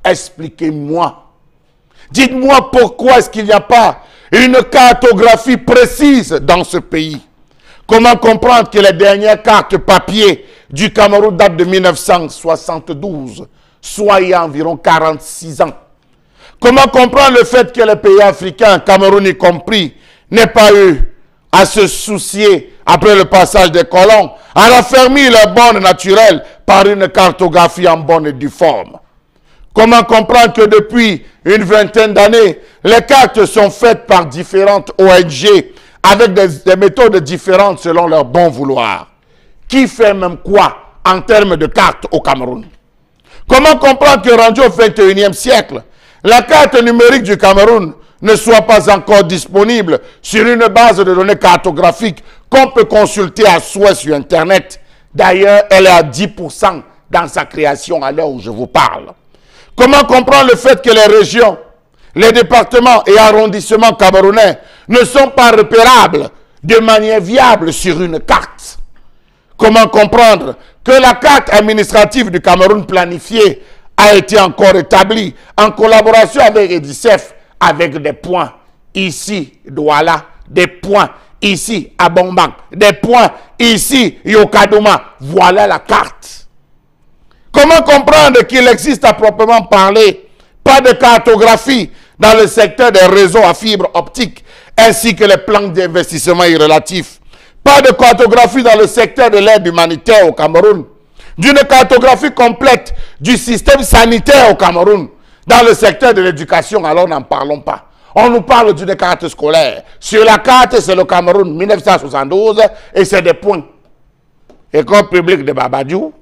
Expliquez-moi. Dites-moi pourquoi est-ce qu'il n'y a pas une cartographie précise dans ce pays? Comment comprendre que les dernières cartes papier du Cameroun datent de 1972, soit il y a environ 46 ans? Comment comprendre le fait que les pays africains, Cameroun y compris, n'aient pas eu à se soucier, après le passage des colons, à raffermir leurs bornes naturelles par une cartographie en bonne et due forme? Comment comprendre que depuis une vingtaine d'années, les cartes sont faites par différentes ONG avec des méthodes différentes selon leur bon vouloir? Qui fait même quoi en termes de cartes au Cameroun? Comment comprendre que rendu au XXIe siècle, la carte numérique du Cameroun ne soit pas encore disponible sur une base de données cartographiques qu'on peut consulter à souhait sur Internet? D'ailleurs, elle est à 10% dans sa création à l'heure où je vous parle. Comment comprendre le fait que les régions, les départements et arrondissements camerounais ne sont pas repérables de manière viable sur une carte? Comment comprendre que la carte administrative du Cameroun planifiée a été encore établie en collaboration avec Edicef, avec des points ici, Douala, des points ici, à Bombang, des points ici, Yokadouma? Voilà la carte. Comment comprendre qu'il existe à proprement parler pas de cartographie dans le secteur des réseaux à fibre optique ainsi que les plans d'investissement irrélatifs? Pas de cartographie dans le secteur de l'aide humanitaire au Cameroun, d'une cartographie complète du système sanitaire au Cameroun, dans le secteur de l'éducation, alors n'en parlons pas. On nous parle d'une carte scolaire. Sur la carte, c'est le Cameroun 1972 et c'est des points. École publique de Babadiou,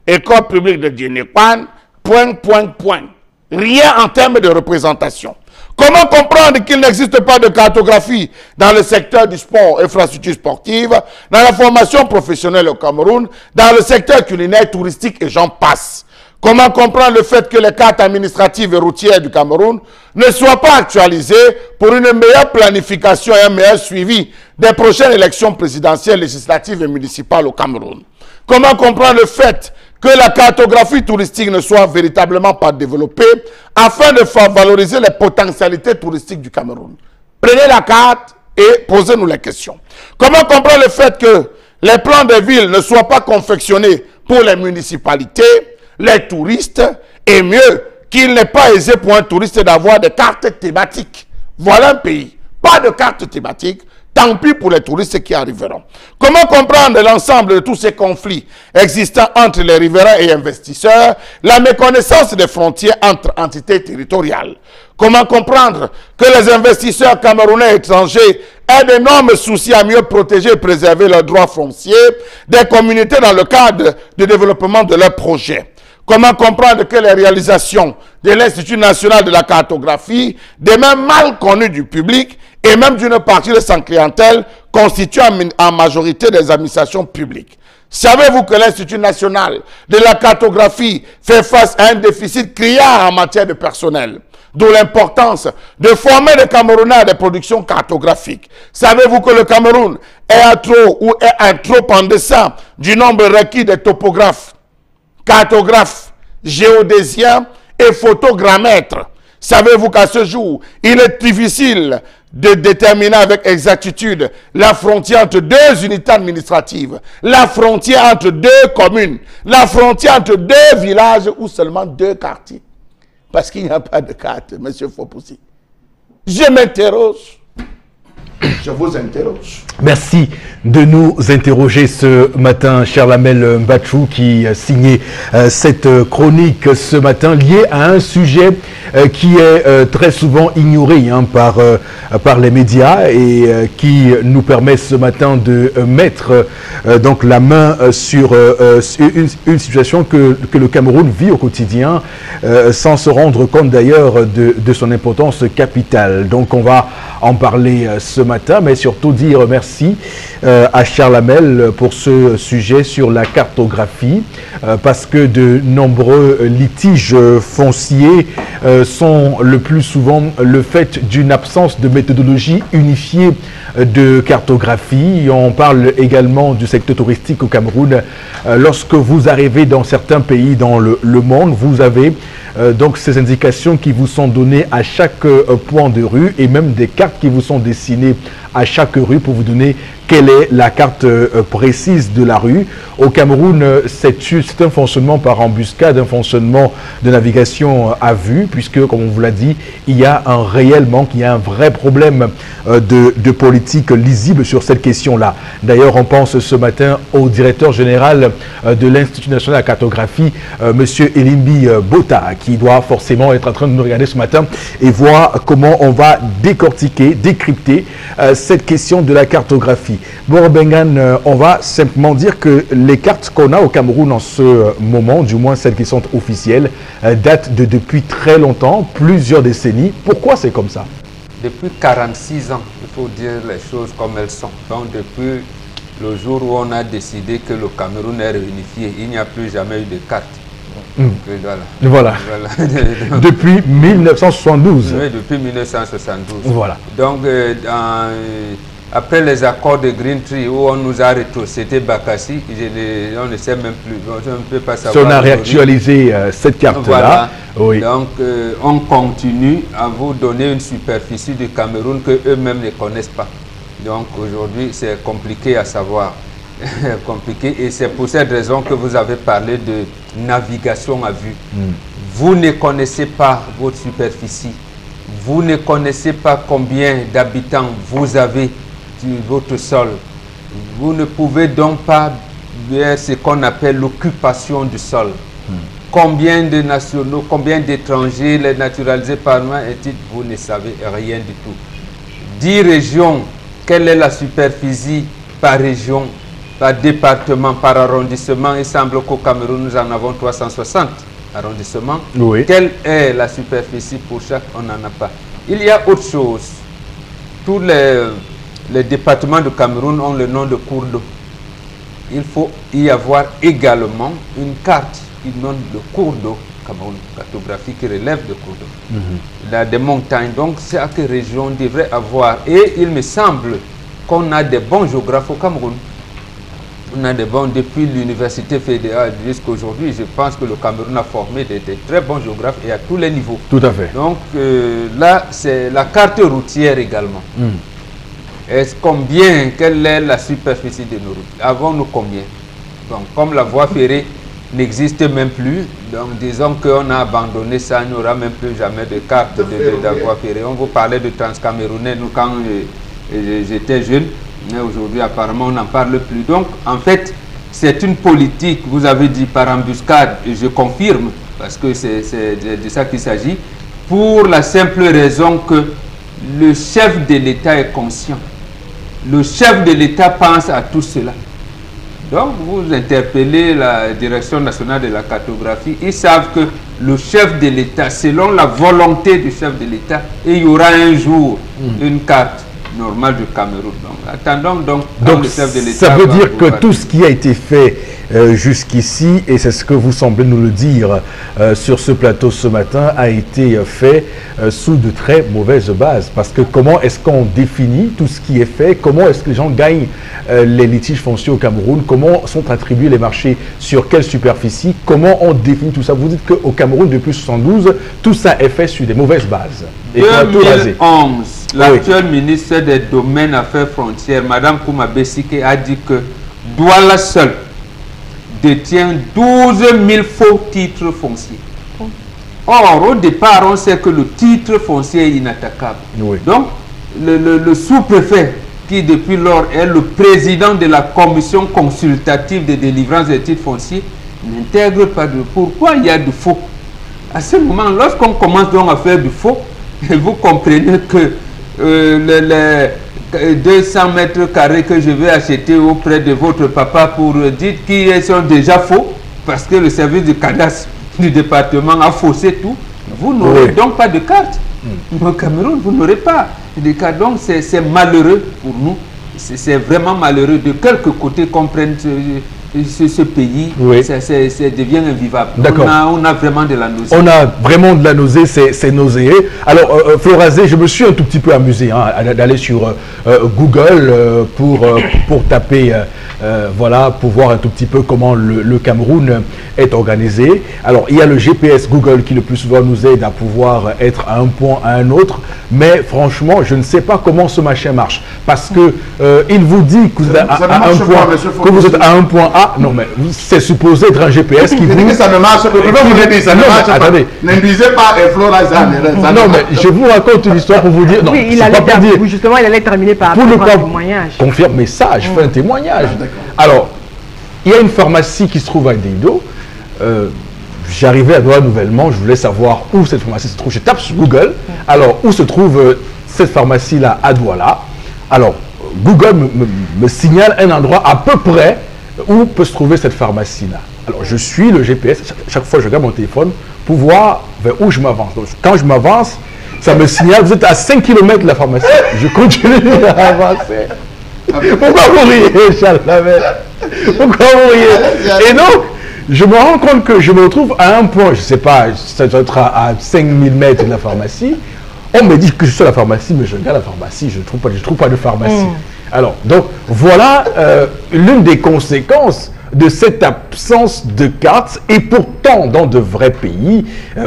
école publique de Djenekwan, point, point, point. Rien en termes de représentation. Comment comprendre qu'il n'existe pas de cartographie dans le secteur du sport, infrastructure sportive, dans la formation professionnelle au Cameroun, dans le secteur culinaire, touristique et j'en passe? Comment comprendre le fait que les cartes administratives et routières du Cameroun ne soient pas actualisées pour une meilleure planification et un meilleur suivi des prochaines élections présidentielles, législatives et municipales au Cameroun? Comment comprendre le fait que la cartographie touristique ne soit véritablement pas développée afin de valoriser les potentialités touristiques du Cameroun? Prenez la carte et posez-nous les questions. Comment comprendre le fait que les plans de ville ne soient pas confectionnés pour les municipalités, les touristes, et mieux, qu'il n'est pas aisé pour un touriste d'avoir des cartes thématiques? Voilà un pays, pas de cartes thématiques, tant pis pour les touristes qui arriveront. Comment comprendre l'ensemble de tous ces conflits existants entre les riverains et investisseurs, la méconnaissance des frontières entre entités territoriales? Comment comprendre que les investisseurs camerounais et étrangers aient d'énormes soucis à mieux protéger et préserver leurs droits fonciers des communautés dans le cadre du développement de leurs projets? Comment comprendre que les réalisations de l'Institut national de la cartographie, des mêmes mal connues du public et même d'une partie de sa clientèle, constituent en majorité des administrations publiques? Savez-vous que l'Institut national de la cartographie fait face à un déficit criard en matière de personnel? D'où l'importance de former les Camerounais à des productions cartographiques. Savez-vous que le Cameroun est à trop en deçà du nombre requis des topographes, cartographes, géodésiens et photogrammètres? Savez-vous qu'à ce jour, il est difficile de déterminer avec exactitude la frontière entre deux unités administratives, la frontière entre deux communes, la frontière entre deux villages ou seulement deux quartiers? Parce qu'il n'y a pas de carte, M. Fopoussi. Je m'interroge. Je vous interroge. Merci de nous interroger ce matin, cher Lamel Mbachou, qui signait cette chronique ce matin liée à un sujet qui est très souvent ignoré par les médias et qui nous permet ce matin de mettre donc la main sur une situation que le Cameroun vit au quotidien sans se rendre compte d'ailleurs de son importance capitale. Donc on va en parler ce matin, mais surtout dire merci à Charles Lamel pour ce sujet sur la cartographie, parce que de nombreux litiges fonciers sont le plus souvent le fait d'une absence de méthodologie unifiée de cartographie. On parle également du secteur touristique au Cameroun. Lorsque vous arrivez dans certains pays dans le monde, vous avez donc ces indications qui vous sont données à chaque point de rue et même des cartes qui vous sont dessinées à chaque rue pour vous donner quelle est la carte précise de la rue. Au Cameroun, c'est un fonctionnement par embuscade, un fonctionnement de navigation à vue, puisque, comme on vous l'a dit, il y a un réel manque, il y a un vrai problème de politique lisible sur cette question-là. D'ailleurs, on pense ce matin au directeur général de l'Institut national de la cartographie, M. Elimbi Bota, qui doit forcément être en train de nous regarder ce matin et voir comment on va décortiquer, décrypter cette question de la cartographie. Bon, Bengan, on va simplement dire que les cartes qu'on a au Cameroun en ce moment, du moins celles qui sont officielles, datent de depuis très longtemps, plusieurs décennies. Pourquoi c'est comme ça? Depuis 46 ans, il faut dire les choses comme elles sont. Donc depuis le jour où on a décidé que le Cameroun est réunifié, il n'y a plus jamais eu de carte. Voilà. Depuis 1972. Oui, depuis 1972. Voilà. Donc, après les accords de Green Tree, où on nous a rétrocédé Bakassi, on ne sait même plus, on ne peut pas savoir. Si on a réactualisé cette carte-là, voilà. Oui. Donc, on continue à vous donner une superficie du Cameroun qu'eux-mêmes ne connaissent pas. Donc, aujourd'hui, c'est compliqué à savoir. Compliqué, et c'est pour cette raison que vous avez parlé de navigation à vue. Vous ne connaissez pas votre superficie, vous ne connaissez pas combien d'habitants vous avez sur votre sol, vous ne pouvez donc pas faire ce qu'on appelle l'occupation du sol. Combien de nationaux, combien d'étrangers, les naturalisés par loin, et titre, vous ne savez rien du tout. 10 régions, quelle est la superficie par région, par département, par arrondissement? Il semble qu'au Cameroun, nous en avons 360 arrondissements. Oui. Quelle est la superficie pour chaque? On n'en a pas. Il y a autre chose. Tous les départements du Cameroun ont le nom de cours d'eau. Il faut y avoir également une carte qui inonde le cours d'eau Cameroun, cartographie qui relève de cours d'eau. Il y a des montagnes, donc chaque région devrait avoir, et il me semble qu'on a des bons géographes au Cameroun. On a des bons, depuis l'université fédérale jusqu'à aujourd'hui, je pense que le Cameroun a formé des très bons géographes et à tous les niveaux. Tout à fait. Donc là, c'est la carte routière également. Est-ce combien, quelle est la superficie de nos routes? Avons-nous combien? Donc, comme la voie ferrée n'existe même plus, donc disons qu'on a abandonné ça, il n'y aura même plus jamais de carte de la voie ferrée. On vous parlait de Transcamerounais, nous quand j'étais jeune, mais aujourd'hui apparemment on n'en parle plus. Donc, en fait, c'est une politique, vous avez dit par embuscade, et je confirme, parce que c'est de ça qu'il s'agit, pour la simple raison que le chef de l'État est conscient. Le chef de l'État pense à tout cela. Donc, vous interpellez la Direction nationale de la cartographie, ils savent que le chef de l'État, selon la volonté du chef de l'État, il y aura un jour une carte normale du Cameroun. Donc, attendons donc le chef de l'État. Ça veut dire que tout ce qui a été fait jusqu'ici, et c'est ce que vous semblez nous le dire sur ce plateau ce matin, a été fait sous de très mauvaises bases. Parce que comment est-ce qu'on définit tout ce qui est fait? Comment est-ce que les gens gagnent les litiges fonciers au Cameroun? Comment sont attribués les marchés? Sur quelle superficie? Comment on définit tout ça? Vous dites qu'au Cameroun, depuis 1972, tout ça est fait sur des mauvaises bases. Et 2011, l'actuel ministre des Domaines, Affaires frontières, Mme Kouma Bessike, a dit que Douala seul détient 12 000 faux titres fonciers. Or, au départ, on sait que le titre foncier est inattaquable. Donc, le sous-préfet, qui depuis lors est le président de la commission consultative de délivrance des titres fonciers, n'intègre pas de... Pourquoi il y a du faux? À ce moment, lorsqu'on commence donc à faire du faux, vous comprenez que les 200 mètres carrés que je vais acheter auprès de votre papa pour dire qu'ils sont déjà faux, parce que le service du cadastre du département a faussé tout, vous n'aurez donc pas de carte. Au Cameroun, vous n'aurez pas de carte. Donc c'est malheureux pour nous. C'est vraiment malheureux de quelque côté qu'on prenne ce pays, ça devient invivable. On a vraiment de la nausée. On a vraiment de la nausée, c'est nauséeux. Alors, Florazé, je me suis un tout petit peu amusé d'aller sur Google pour taper, voilà, pour voir un tout petit peu comment le Cameroun est organisé. Alors, il y a le GPS Google qui le plus souvent nous aide à pouvoir être à un point à un autre, mais franchement, je ne sais pas comment ce machin marche. Parce que il vous dit que vous êtes à un point A. Non, mais c'est supposé être un GPS qui vous... Ça ne marche pas. Attendez. N'induisez pas Florazé. Non, mais je vous raconte une histoire pour vous dire... Non, oui, il allait terminer par un témoignage. Confirme ça, je fais un témoignage. Alors, il y a une pharmacie qui se trouve à Dido. J'arrivais à Douala nouvellement, je voulais savoir où cette pharmacie se trouve. Je tape sur Google. Alors, où se trouve cette pharmacie-là à Douala? Alors, Google me signale un endroit à peu près où peut se trouver cette pharmacie-là. Alors, je suis le GPS, chaque fois je regarde mon téléphone pour voir vers où je m'avance. Donc, quand je m'avance, ça me signale, vous êtes à 5 km de la pharmacie. Je continue à avancer. Pourquoi vous riez, Charles? Pourquoi vous riez? Et donc, je me rends compte que je me retrouve à un point, je ne sais pas, ça doit être à 5000 mètres de la pharmacie. On me dit que je suis à la pharmacie, mais je regarde la pharmacie, je ne trouve pas de pharmacie. Alors, donc, voilà l'une des conséquences de cette absence de cartes. Et pourtant, dans de vrais pays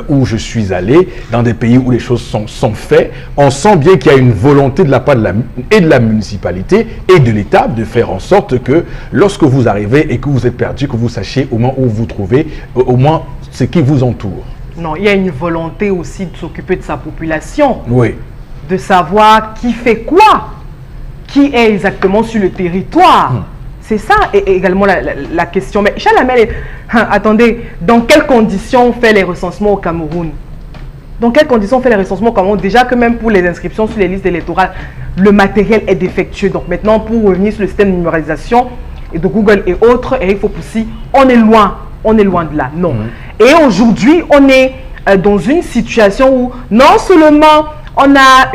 où je suis allé, dans des pays où les choses sont faites, on sent bien qu'il y a une volonté de la part de la municipalité et de l'État de faire en sorte que lorsque vous arrivez et que vous êtes perdu, que vous sachiez au moins où vous trouvez, au moins ce qui vous entoure. Non, il y a une volonté aussi de s'occuper de sa population. Oui. De savoir qui fait quoi. Qui est exactement sur le territoire. C'est ça également la question. Mais Chalamel, attendez, dans quelles conditions on fait les recensements au Cameroun? Dans quelles conditions on fait les recensements au Cameroun? Déjà que même pour les inscriptions sur les listes électorales, le matériel est défectueux. Donc maintenant, pour revenir sur le système de numérisation et de Google et autres, Eric Fopoussi, on est loin de là. Non. Et aujourd'hui, on est dans une situation où non seulement on a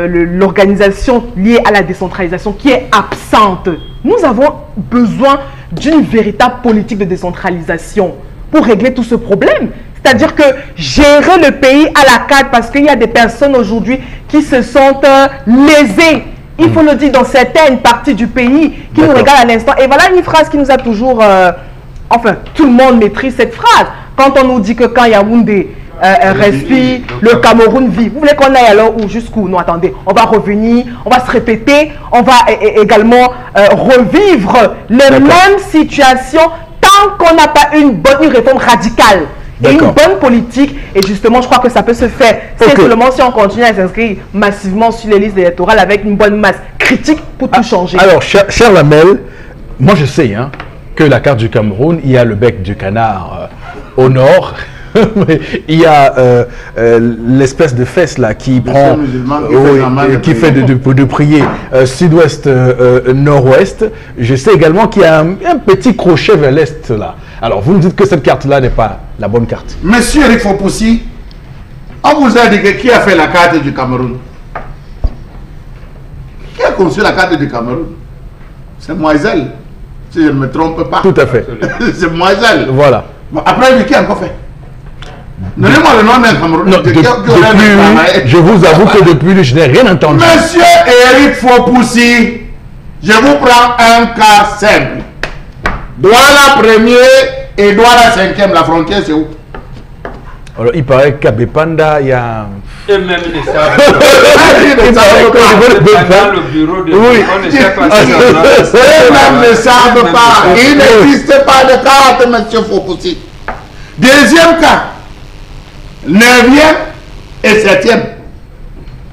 l'organisation liée à la décentralisation qui est absente. Nous avons besoin d'une véritable politique de décentralisation pour régler tout ce problème. C'est-à-dire que gérer le pays à la carte, parce qu'il y a des personnes aujourd'hui qui se sentent lésées. Il faut le dire, dans certaines parties du pays qui nous regardent à l'instant. Et voilà une phrase qui nous a toujours... enfin, tout le monde maîtrise cette phrase. Quand on nous dit que quand Yaoundé respire, le Cameroun vit. Vous voulez qu'on aille alors où, jusqu'où? Non, attendez, on va revenir, on va se répéter, on va également revivre les mêmes situations tant qu'on n'a pas une réforme radicale. Et une bonne politique, et justement, je crois que ça peut se faire. C'est seulement si on continue à s'inscrire massivement sur les listes électorales avec une bonne masse critique pour tout changer. Alors, cher Lamel, moi je sais que la carte du Cameroun, il y a le bec du canard au nord. Il y a l'espèce de fesse là qui prend, qui fait de prier sud-ouest, nord-ouest. Je sais également qu'il y a un petit crochet vers l'est là. Alors vous me dites que cette carte là n'est pas la bonne carte. Monsieur Eric Fopoussi, on vous a dit que qui a fait la carte du Cameroun? Qui a conçu la carte du Cameroun? C'est Moiselle, si je ne me trompe pas. Tout à fait. C'est Moiselle. Voilà. Bon, après, qui a encore fait? Donnez-moi le nom d'un Cameroun. Je vous avoue que depuis, je n'ai rien entendu. Monsieur Eric Fopoussi, je vous prends un cas simple. Douala premier et Douala cinquième, la frontière c'est où? Alors il paraît qu'à Bepanda, il y a... Et même ils savent pas. Le bureau de... Oui. On ne sait pas. Eux-mêmes ne savent pas. Il n'existe pas de carte, monsieur Fopoussi. Deuxième cas, 9e et 7e.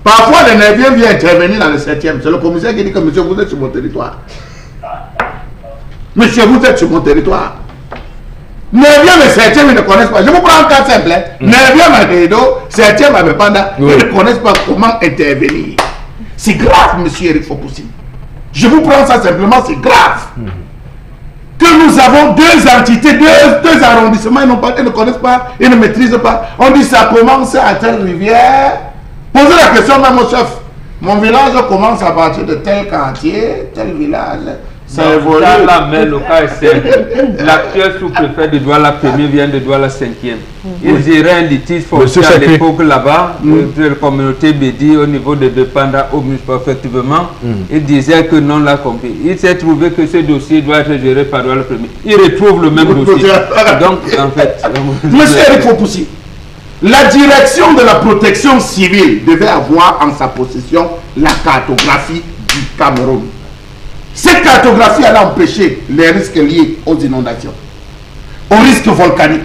Parfois, le 9e vient intervenir dans le 7e. C'est le commissaire qui dit que monsieur, vous êtes sur mon territoire. Monsieur, vous êtes sur mon territoire. 9e et 7e, ils ne connaissent pas. Je vous prends un cas simple. 9e à Rédo, 7e à Bepanda. Ils ne connaissent pas comment intervenir. C'est grave, monsieur Eric Fopoussi. Je vous prends ça simplement, c'est grave. Que nous avons deux entités, deux arrondissements, ils ne connaissent pas, ils ne maîtrisent pas. On dit ça commence à telle rivière. Posez la question même au chef. Mon village commence à partir de tel quartier, tel village. Ça évolue. L'actuel sous-préfet de Douala premier vient de Douala 5e. Ils iraient un litige foncier à l'époque là-bas, de la communauté Bédi au niveau de Bepanda, au municipal, effectivement. Il disait que non l'a compris. Il s'est trouvé que ce dossier doit être géré par Douala premier. Il retrouve le même dossier. Donc, en fait... Monsieur Eric Fopoussi, la direction de la protection civile devait avoir en sa possession la cartographie du Cameroun. Cette cartographie allait empêcher les risques liés aux inondations, aux risques volcaniques,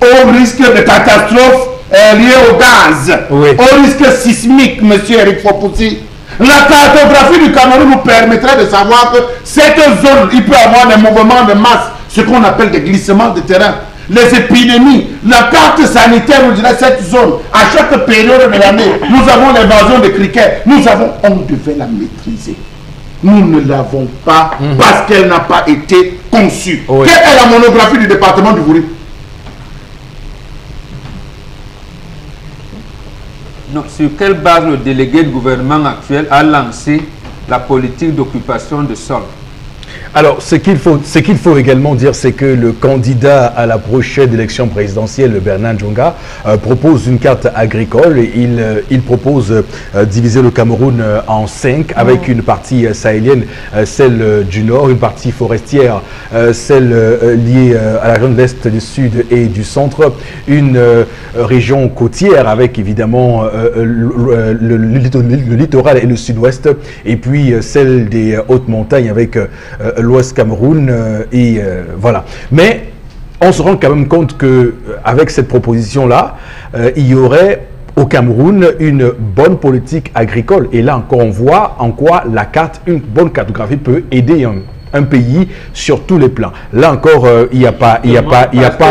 aux risques de catastrophes liées au gaz, aux risques sismiques, monsieur Eric Fopoussi. La cartographie du Cameroun nous permettrait de savoir que cette zone, il peut y avoir des mouvements de masse, ce qu'on appelle des glissements de terrain, les épidémies. La carte sanitaire nous dirait cette zone, à chaque période de l'année, nous avons l'invasion de criquets, on devait la maîtriser. Nous ne l'avons pas parce qu'elle n'a pas été conçue. Quelle est la monographie du département du Gouri? Non, sur quelle base le délégué de gouvernement actuel a lancé la politique d'occupation de sol? Alors, ce qu'il faut également dire, c'est que le candidat à la prochaine élection présidentielle, Bernard Djonga, propose une carte agricole. Il propose diviser le Cameroun en 5, avec une partie sahélienne, celle du nord, une partie forestière, celle liée à la région de l'Est, du Sud et du Centre, une région côtière avec évidemment le littoral et le Sud-Ouest, et puis celle des hautes montagnes avec l'Ouest Cameroun voilà. Mais on se rend quand même compte que avec cette proposition-là, il y aurait au Cameroun une bonne politique agricole. Et là encore, on voit en quoi une bonne cartographie peut aider un pays sur tous les plans. Là encore, il n'y a pas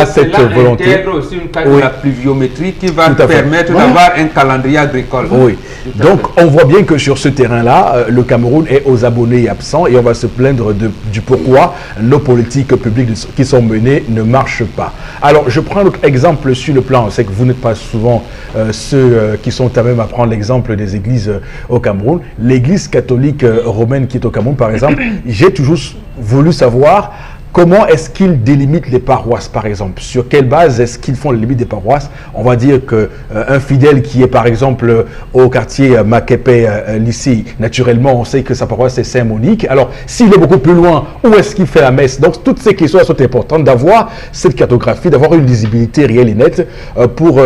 cette volonté. Il intègre aussi une carte de la pluviométrie qui va permettre d'avoir un calendrier agricole. Oui. Donc, on voit bien que sur ce terrain-là, le Cameroun est aux abonnés absents et on va se plaindre du pourquoi nos politiques publiques qui sont menées ne marchent pas. Alors, je prends l'autre exemple sur le plan. C'est que vous n'êtes pas souvent ceux qui sont à même à prendre l'exemple des églises au Cameroun. L'église catholique romaine qui est au Cameroun, par exemple, j'ai toujours voulu savoir comment est-ce qu'ils délimitent les paroisses, par exemple? Sur quelle base est-ce qu'ils font les limites des paroisses? On va dire qu'un fidèle qui est, par exemple, au quartier Makepe, lycée, naturellement, on sait que sa paroisse est Saint-Monique. Alors, s'il est beaucoup plus loin, où est-ce qu'il fait la messe? Donc, toutes ces questions sont importantes, d'avoir cette cartographie, d'avoir une lisibilité réelle et nette pour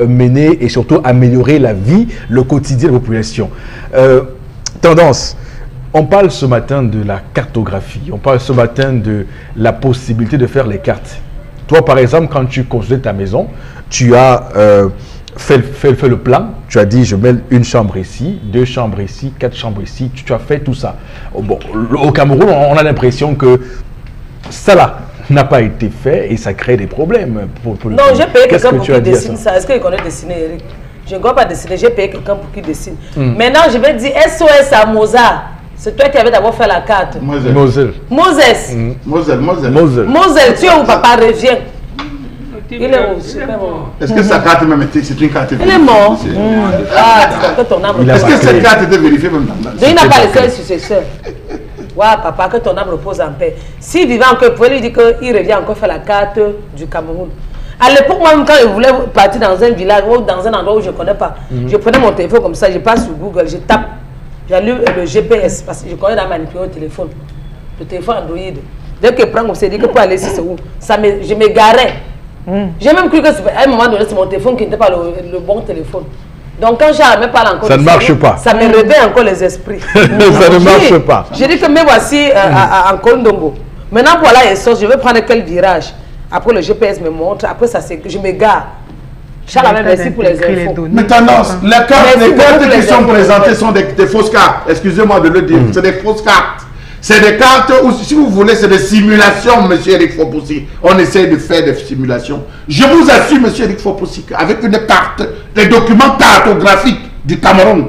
mener et surtout améliorer la vie, le quotidien de la population. Tendance. On parle ce matin de la cartographie, on parle ce matin de la possibilité de faire les cartes. Toi, par exemple, quand tu construis ta maison, tu as fait le plan, tu as dit je mets une chambre ici, 2 chambres ici, 4 chambres ici, tu as fait tout ça. Bon, au Cameroun, on a l'impression que ça là n'a pas été fait et ça crée des problèmes. Non, j'ai payé quelqu'un pour qu'il dessine ça. Est-ce qu'il connaît dessiner, Eric? Je ne crois pas dessiner, j'ai payé quelqu'un pour qu'il dessine. Maintenant, je vais dire SOS à Mozart. C'est toi qui avais d'abord fait la carte. Moselle. Moses. Moselle, tu es où papa revient? Il est où? Est-ce que sa carte même était, c'est une carte? Il est mort. Ah, que ton âme repose. Est-ce que cette carte était vérifiée même dans il n'a pas laissé un successeur. Ouais, papa, que ton âme repose en paix. S'il vivait encore, il pouvait lui dire qu'il revient encore faire la carte du Cameroun. À l'époque, moi, quand je voulais partir dans un village ou dans un endroit où je ne connais pas, je prenais mon téléphone comme ça, je passe sur Google, je tape. J'allume le GPS parce que je connais la manipuler le téléphone Android. Dès que je prends, on s'est dit que pour aller ici, c'est où je me garais. J'ai même cru que à un moment donné, c'est mon téléphone qui n'était pas le bon téléphone. Donc quand je même pas encore, ça ne marche pas. Ça me réveille encore les esprits. Ça ne marche pas. J'ai dit que me voici en Kondongo. Maintenant, voilà, je vais prendre quel virage. Après, le GPS me montre. Après, je me gare. Charles, merci pour les infos. Mais tendance, les cartes qui sont présentées sont des fausses cartes. Excusez-moi de le dire, c'est des fausses cartes. C'est des cartes où, si vous voulez, c'est des simulations, monsieur Eric Fopoussi. On essaie de faire des simulations. Je vous assure, monsieur Eric Fopoussi, qu'avec une carte, des documents cartographiques du Cameroun,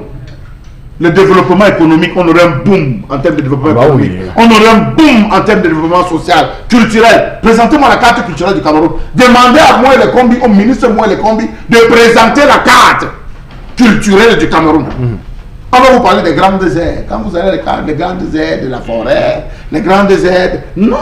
le développement économique, on aurait un boom en termes de développement économique. Oui. On aurait un boom en termes de développement social, culturel. Présentez-moi la carte culturelle du Cameroun. Demandez à moi les combis, au ministre moi les combis, de présenter la carte culturelle du Cameroun. On va vous parler des grandes aides. Quand vous avez les grandes aides de la forêt, les grandes aides, non.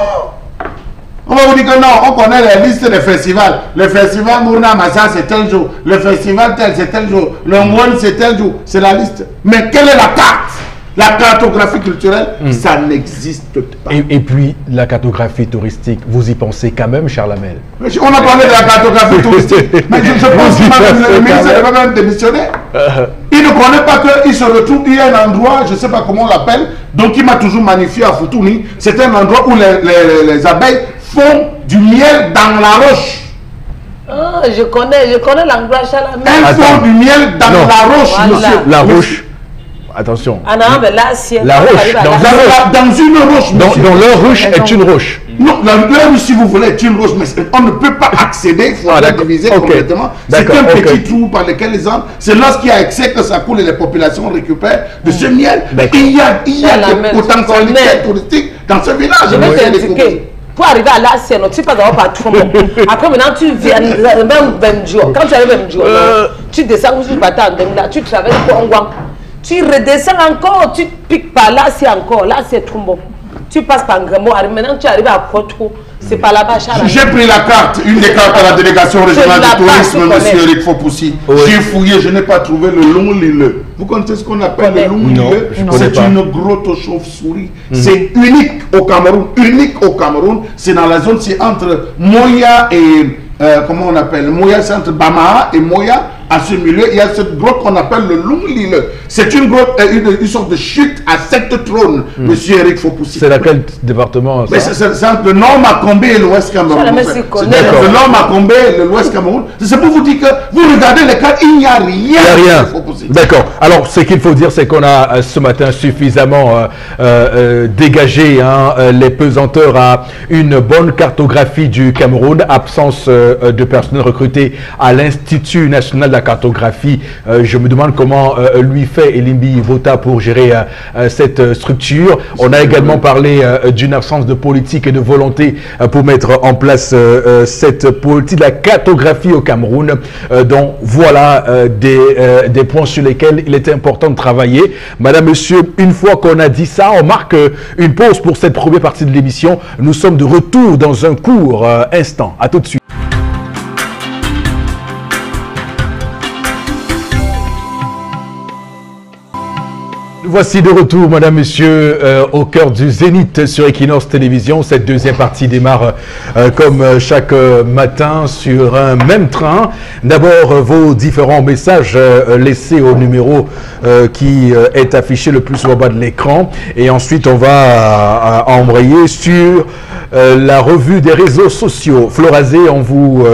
On va vous dire que non, on connaît les listes des festivals. Le festival Mouna Massa, c'est tel jour. Le festival tel, c'est tel jour. Le Moine, c'est tel jour. C'est la liste. Mais quelle est la carte? La cartographie culturelle, ça n'existe pas. Et puis, la cartographie touristique, vous y pensez quand même, Charles Hamel? On a parlé de la cartographie touristique. Mais je pense que le ministre est même démissionné. Il ne connaît pas qu'il se retrouve, il y a un endroit, je ne sais pas comment on l'appelle, donc il m'a toujours magnifié à Foutouni. C'est un endroit où les abeilles font du miel dans la roche. Ah, je connais l'endroit, Charles Hamel. Elles font du miel dans la roche, voilà. monsieur. La roche. Attention. Ah non, mais là, si la roche. Dans une roche, monsieur. Dans leur roche est une roche. Non, leur roche, si vous voulez, est une roche, mais on ne peut pas accéder, il faut la diviser complètement. C'est un petit trou par lequel les gens, c'est lorsqu'il y a excès que ça coule et les populations récupèrent de ce miel. Il y a des potentialités touristiques dans ce village. Je vais t'indiquer. Pour arriver à l'Asie, tu ne peux pas avoir pas tout le monde. Après, maintenant, tu viens, même Benjo. Quand tu arrives à Benjo, tu descends, tu traverses pour Ongwang. Tu redescends encore, tu piques par là, c'est encore, là c'est Trumbo. Tu passes par Ngamo, maintenant tu arrives à Koto, c'est pas là-bas. J'ai pris la carte, une des cartes à la délégation régionale du tourisme, monsieur Eric Fopoussi. J'ai fouillé, je n'ai pas trouvé le long lileux. Vous connaissez ce qu'on appelle le long lileux? C'est une grotte aux chauves-souris. C'est unique au Cameroun, c'est dans la zone, c'est entre Moya et, comment on appelle? Moya, c'est entre Bamaha et Moya. À ce milieu, il y a cette grotte qu'on appelle le Lung-Lille. C'est une grotte, une sorte de chute à 7 trônes, monsieur Eric Fopoussi. C'est dans quel département ça? C'est entre le nord Macombé et l'ouest Cameroun. Le nord Macombé et l'ouest Cameroun. C'est pour vous dire que vous regardez les cartes, il n'y a rien. D'accord. Alors, ce qu'il faut dire, c'est qu'on a ce matin suffisamment dégagé les pesanteurs à une bonne cartographie du Cameroun. Absence de personnel recruté à l'Institut national la cartographie. Je me demande comment lui fait Elimbi Vota pour gérer cette structure. On a également parlé d'une absence de politique et de volonté pour mettre en place cette politique de la cartographie au Cameroun. Donc voilà des points sur lesquels il était important de travailler. Madame, Monsieur, une fois qu'on a dit ça, on marque une pause pour cette première partie de l'émission. Nous sommes de retour dans un court instant. À tout de suite. Voici de retour, Madame, Monsieur, au cœur du Zénith sur Equinox Télévision. Cette deuxième partie démarre comme chaque matin sur un même train. D'abord, vos différents messages laissés au numéro qui est affiché le plus souvent au bas de l'écran. Et ensuite, on va embrayer sur la revue des réseaux sociaux. Florazé, on vous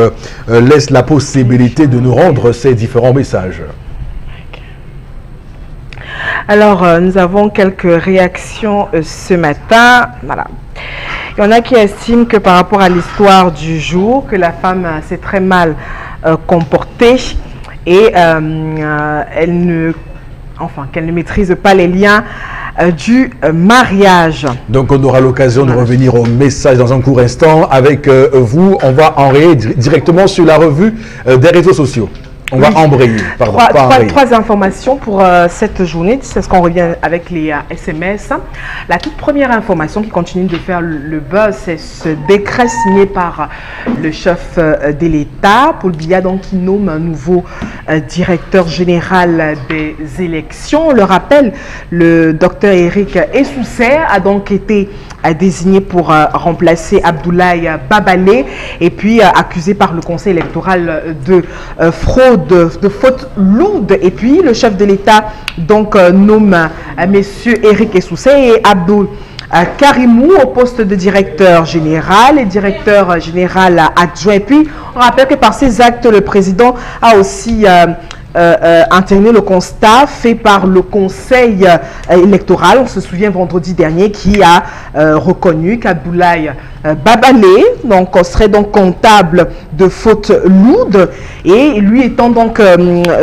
laisse la possibilité de nous rendre ces différents messages. Alors, nous avons quelques réactions ce matin. Voilà. Il y en a qui estiment que par rapport à l'histoire du jour, que la femme s'est très mal comportée et qu'elle ne maîtrise pas les liens du mariage. Donc, on aura l'occasion de revenir au message dans un court instant avec vous. On va enrayer directement sur la revue des réseaux sociaux. On va embrayer. Trois informations pour cette journée. C'est ce qu'on revient avec les SMS. La toute première information qui continue de faire le buzz, c'est ce décret signé par le chef de l'État, Paul Biya, donc qui nomme un nouveau directeur général des élections. On le rappelle, le docteur Eric Essoussé a donc été désigné pour remplacer Abdoulaye Babalé et puis accusé par le Conseil électoral de fraude, de faute lourde. Et puis le chef de l'État donc nomme messieurs Eric Essoussé et Abdou Karimou au poste de directeur général et directeur général adjoint. Et puis on rappelle que par ces actes, le président a aussi entériné le constat fait par le Conseil électoral. On se souvient vendredi dernier qui a reconnu qu'Abdoulaye Babalé serait donc comptable de faute lourde et lui étant donc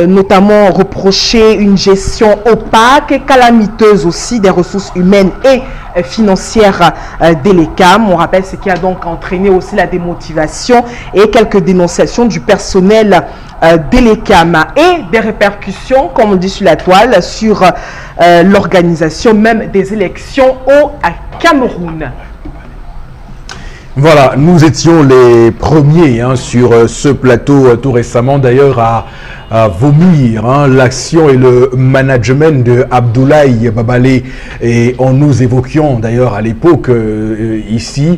notamment reproché une gestion opaque et calamiteuse aussi des ressources humaines et financières de l'ECAM. On rappelle ce qui a donc entraîné aussi la démotivation et quelques dénonciations du personnel de l'ECAM et des répercussions, comme on dit sur la toile, sur l'organisation même des élections au Cameroun. Voilà, nous étions les premiers sur ce plateau tout récemment d'ailleurs à vomir l'action et le management de Abdoulaye Babalé, et nous évoquions d'ailleurs à l'époque ici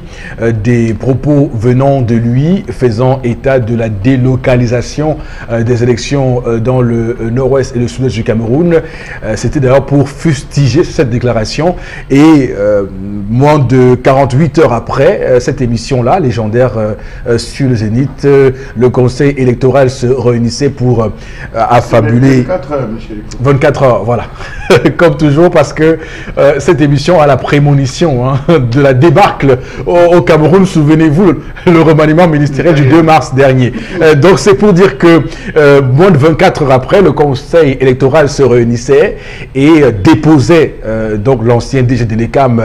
des propos venant de lui faisant état de la délocalisation des élections dans le nord-ouest et le sud-est du Cameroun. C'était d'ailleurs pour fustiger cette déclaration et moins de 48 heures après cette émission-là, légendaire sur le Zénith, le Conseil électoral se réunissait pour affabuler 24 heures, monsieur. 24 heures, voilà. Comme toujours, parce que cette émission a la prémonition de la débâcle au Cameroun. Souvenez-vous, le remaniement ministériel du 2 mars dernier. Donc c'est pour dire que moins de 24 heures après, le Conseil électoral se réunissait et déposait donc l'ancien DG de l'ECAM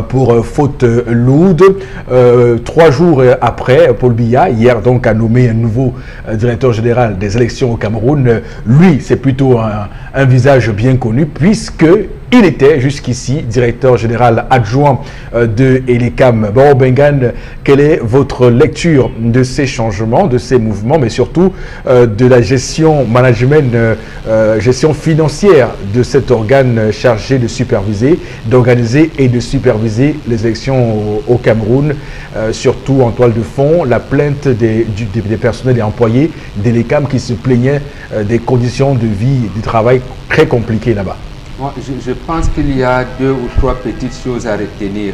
pour faute lourde. 3 jours après, Paul Biya, hier donc, a nommé un nouveau directeur général des élections au Cameroun. Lui, c'est plutôt un visage bien connu puisqu'il était jusqu'ici directeur général adjoint de l'ECAM. Bon, Bengan, quelle est votre lecture de ces changements, de ces mouvements, mais surtout de la gestion management, gestion financière de cet organe chargé de superviser, d'organiser et de superviser les élections au Cameroun, surtout en toile de fond, la plainte des personnels et employés de l'ECAM qui se plaignaient des conditions de vie et du travail très compliquées là-bas. Je pense qu'il y a 2 ou 3 petites choses à retenir.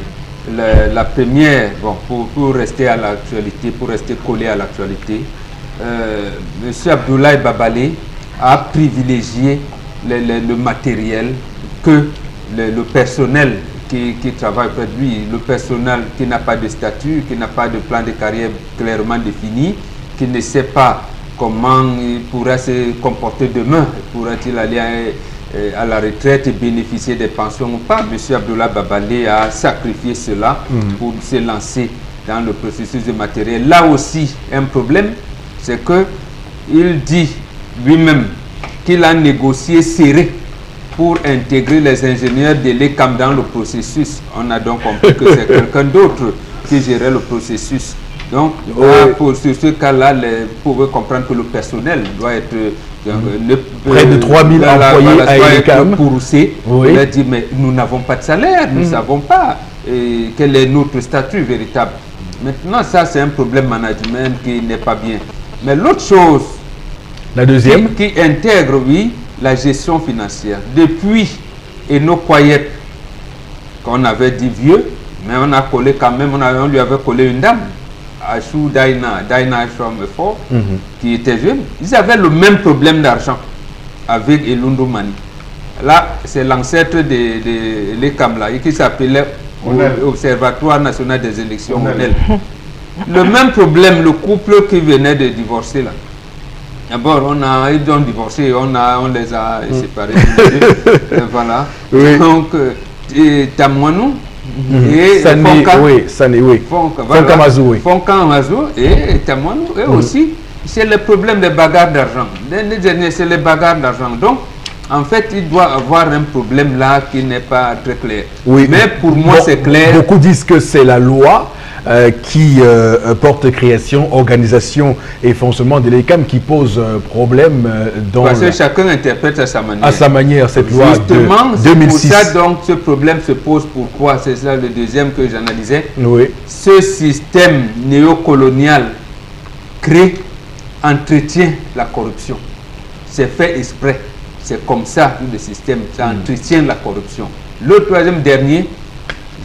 La première, bon, pour rester à l'actualité, pour rester collé à l'actualité, M. Abdoulaye Babalé a privilégié le matériel que le personnel qui travaille près de lui, le personnel qui n'a pas de statut, qui n'a pas de plan de carrière clairement défini, qui ne sait pas comment il pourra se comporter demain. Pourra-t-il aller à la retraite et bénéficier des pensions ou pas? M. Abdoulaye Babale a sacrifié cela pour se lancer dans le processus de matériel. Là aussi, un problème, c'est qu'il dit lui-même qu'il a négocié serré pour intégrer les ingénieurs de l'ECAM dans le processus. On a donc compris que c'est quelqu'un d'autre qui gérait le processus. Donc, pour ce cas-là, vous pouvez comprendre que le personnel doit être... près de 3000 employés à l'ECAM. Il a dit, mais nous n'avons pas de salaire, nous ne savons pas quel est notre statut véritable. Maintenant, ça, c'est un problème management qui n'est pas bien. Mais l'autre chose, la deuxième, qui intègre, oui, la gestion financière. Depuis Eno Kwayet, qu'on avait dit vieux, mais on a collé quand même, on lui avait collé une dame, Achou Daina Ashwamefo, qui était jeune. Ils avaient le même problème d'argent avec Elundu Mani. Là, c'est l'ancêtre de l'ECAM qui s'appelait Observatoire National des Élections. Le même problème, le couple qui venait de divorcer là. D'abord, ils ont divorcé, on les a séparés. Voilà. Oui. Donc, Tamouanou et Fonka Mazou et Tamouanou, et aussi, c'est le problème des bagarres d'argent. L'année dernière, c'est les bagarres d'argent. Donc, en fait, il doit avoir un problème là qui n'est pas très clair. Oui. Mais pour moi, c'est clair. Beaucoup disent que c'est la loi qui porte création, organisation et fonctionnement de l'ECAM qui pose problème dans... Parce que chacun interprète à sa manière. À sa manière, cette loi justement, de 2006. Pour ça, donc, ce problème se pose pourquoi? C'est ça le deuxième que j'analysais. Oui. Ce système néocolonial crée, entretient la corruption. C'est fait exprès. C'est comme ça, tout le système, ça entretient la corruption. Le troisième dernier,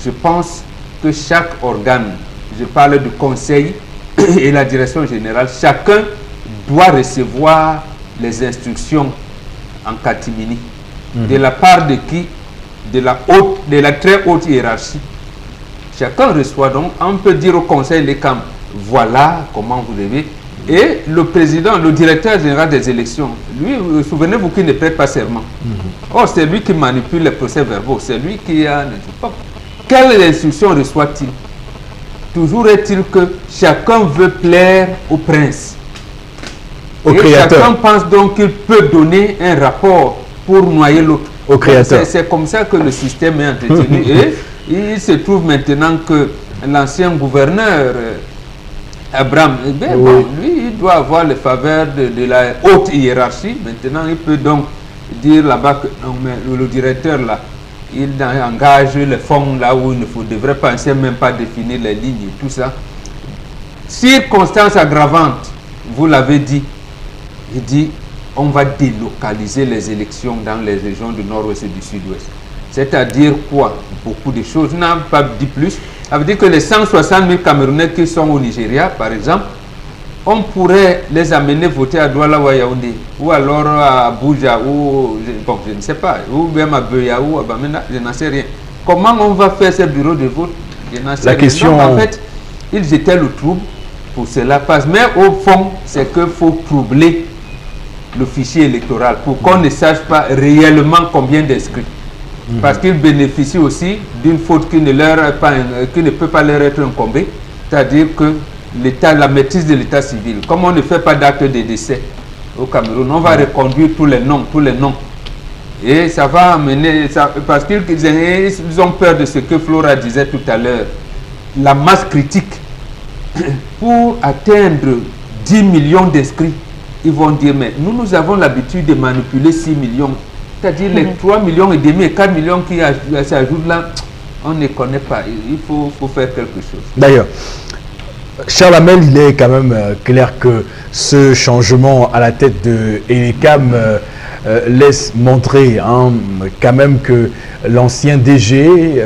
je pense que chaque organe, je parle du conseil et la direction générale, chacun doit recevoir les instructions en catimini. De la part de qui? De la très haute hiérarchie. Chacun reçoit donc, on peut dire au conseil l'ECAM, voilà comment vous devez. Et le président, le directeur général des élections, lui, souvenez-vous qu'il ne prête pas serment. Or, c'est lui qui manipule les procès-verbaux, c'est lui qui a... Quelle instruction reçoit-il? Toujours est-il que chacun veut plaire au prince. Au créateur. Chacun pense donc qu'il peut donner un rapport pour noyer l'autre. Au créateur. C'est comme ça que le système est entretenu. Et il se trouve maintenant que l'ancien gouverneur... Abraham, bon, lui, il doit avoir les faveurs de la haute hiérarchie. Maintenant, il peut donc dire là-bas que non, mais le directeur, là, il engage les fonds là où il ne devrait penser même pas définir les lignes et tout ça. Circonstance aggravante, vous l'avez dit, il dit, on va délocaliser les élections dans les régions du nord-ouest et du sud-ouest. C'est-à-dire quoi? Beaucoup de choses, on n'a pas dit plus. Ça veut dire que les 160 000 Camerounais qui sont au Nigeria, par exemple, on pourrait les amener voter à Douala ou à Yaoundé, ou alors à Abuja, ou bon, je ne sais pas, ou même à Beya ou à Bamenda, je n'en sais rien. Comment on va faire ces bureaux de vote? Je n'en sais rien. Question... Donc, en fait, ils jetaient le trouble pour cela passe. Mais au fond, c'est qu'il faut troubler le fichier électoral pour qu'on ne sache pas réellement combien d'inscrits. Parce qu'ils bénéficient aussi d'une faute qui ne peut pas leur être incombée, c'est-à-dire que la maîtrise de l'état civil. Comme on ne fait pas d'acte de décès au Cameroun, on va reconduire tous les noms. Et ça va amener, parce qu'ils ont peur de ce que Flora disait tout à l'heure, la masse critique. Pour atteindre 10 millions d'inscrits, ils vont dire, mais nous avons l'habitude de manipuler 6 millions. C'est-à-dire les 3 millions et demi et 4 millions qui s'ajoutent là, on ne connaît pas. Il faut faire quelque chose. D'ailleurs, Charles Hamel, il est quand même clair que ce changement à la tête de l'ECAM laisse montrer quand même que l'ancien DG,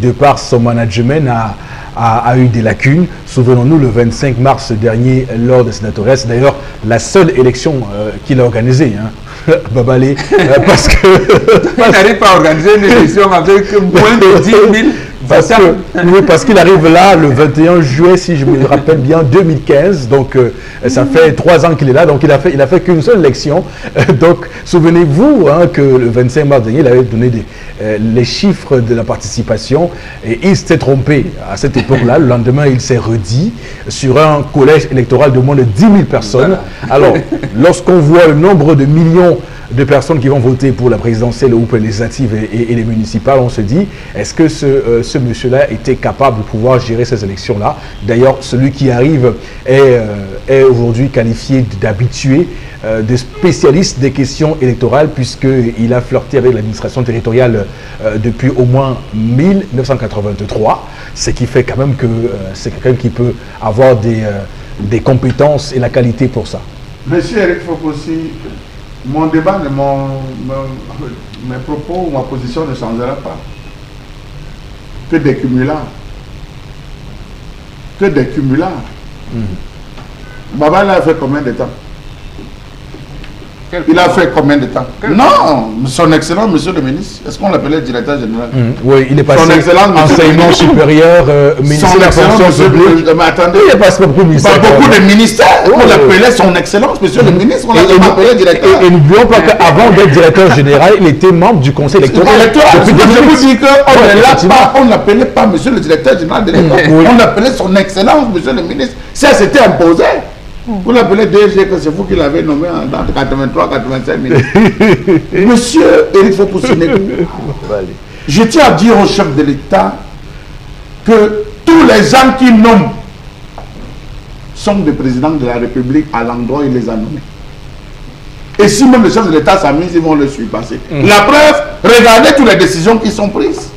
de par son management, a eu des lacunes. Souvenons-nous, le 25 mars dernier, lors de sénatoresse, d'ailleurs, la seule élection qu'il a organisée, Babale, parce que... Il n'arrive pas à organiser une élection avec moins de 10 000 Parce qu'il arrive là le 21 juillet, si je me rappelle bien, 2015. Donc, ça fait 3 ans qu'il est là. Donc, il a fait qu'une seule élection. Donc, souvenez-vous hein, que le 25 mars dernier, il avait donné les chiffres de la participation. Et il s'était trompé à cette époque-là. Le lendemain, il s'est redit sur un collège électoral de moins de 10 000 personnes. Alors, lorsqu'on voit le nombre de millions de personnes qui vont voter pour la présidentielle ou pour les législatives et les municipales, on se dit, est-ce que ce monsieur-là était capable de pouvoir gérer ces élections-là? D'ailleurs, celui qui arrive est aujourd'hui qualifié d'habitué, de spécialiste des questions électorales, puisqu'il a flirté avec l'administration territoriale depuis au moins 1983, ce qui fait quand même que c'est quelqu'un qui peut avoir des compétences et la qualité pour ça. Monsieur Eric Fopossi, mon débat, mes propos ou ma position ne changera pas. Que des cumulards. Que des cumulards. Baba, il a fait combien de temps? Il a fait combien de temps? Non, son excellent monsieur le ministre, est-ce qu'on l'appelait directeur général? Oui, il est passé enseignement supérieur, ministre de la fonction publique. Mais attendez, il est passé beaucoup de ministères. Pas beaucoup de ministères. On l'appelait son excellence, monsieur le ministre, on l'appelait directeur. Et n'oublions pas qu'avant d'être directeur général, il était membre du conseil électoral. Je vous dis qu'on n'appelait pas monsieur le directeur général de l'État. On l'appelait son excellence, monsieur le ministre. Ça s'était imposé. Vous l'appelez DG, que c'est vous qui l'avez nommé dans 83-85 minutes. Monsieur Eric Fopossi Negou, je tiens à dire au chef de l'État que tous les gens qui nomment sont des présidents de la République à l'endroit où il les a nommés. Et si même le chef de l'État s'amuse, ils vont le suivre passer. La preuve, regardez toutes les décisions qui sont prises.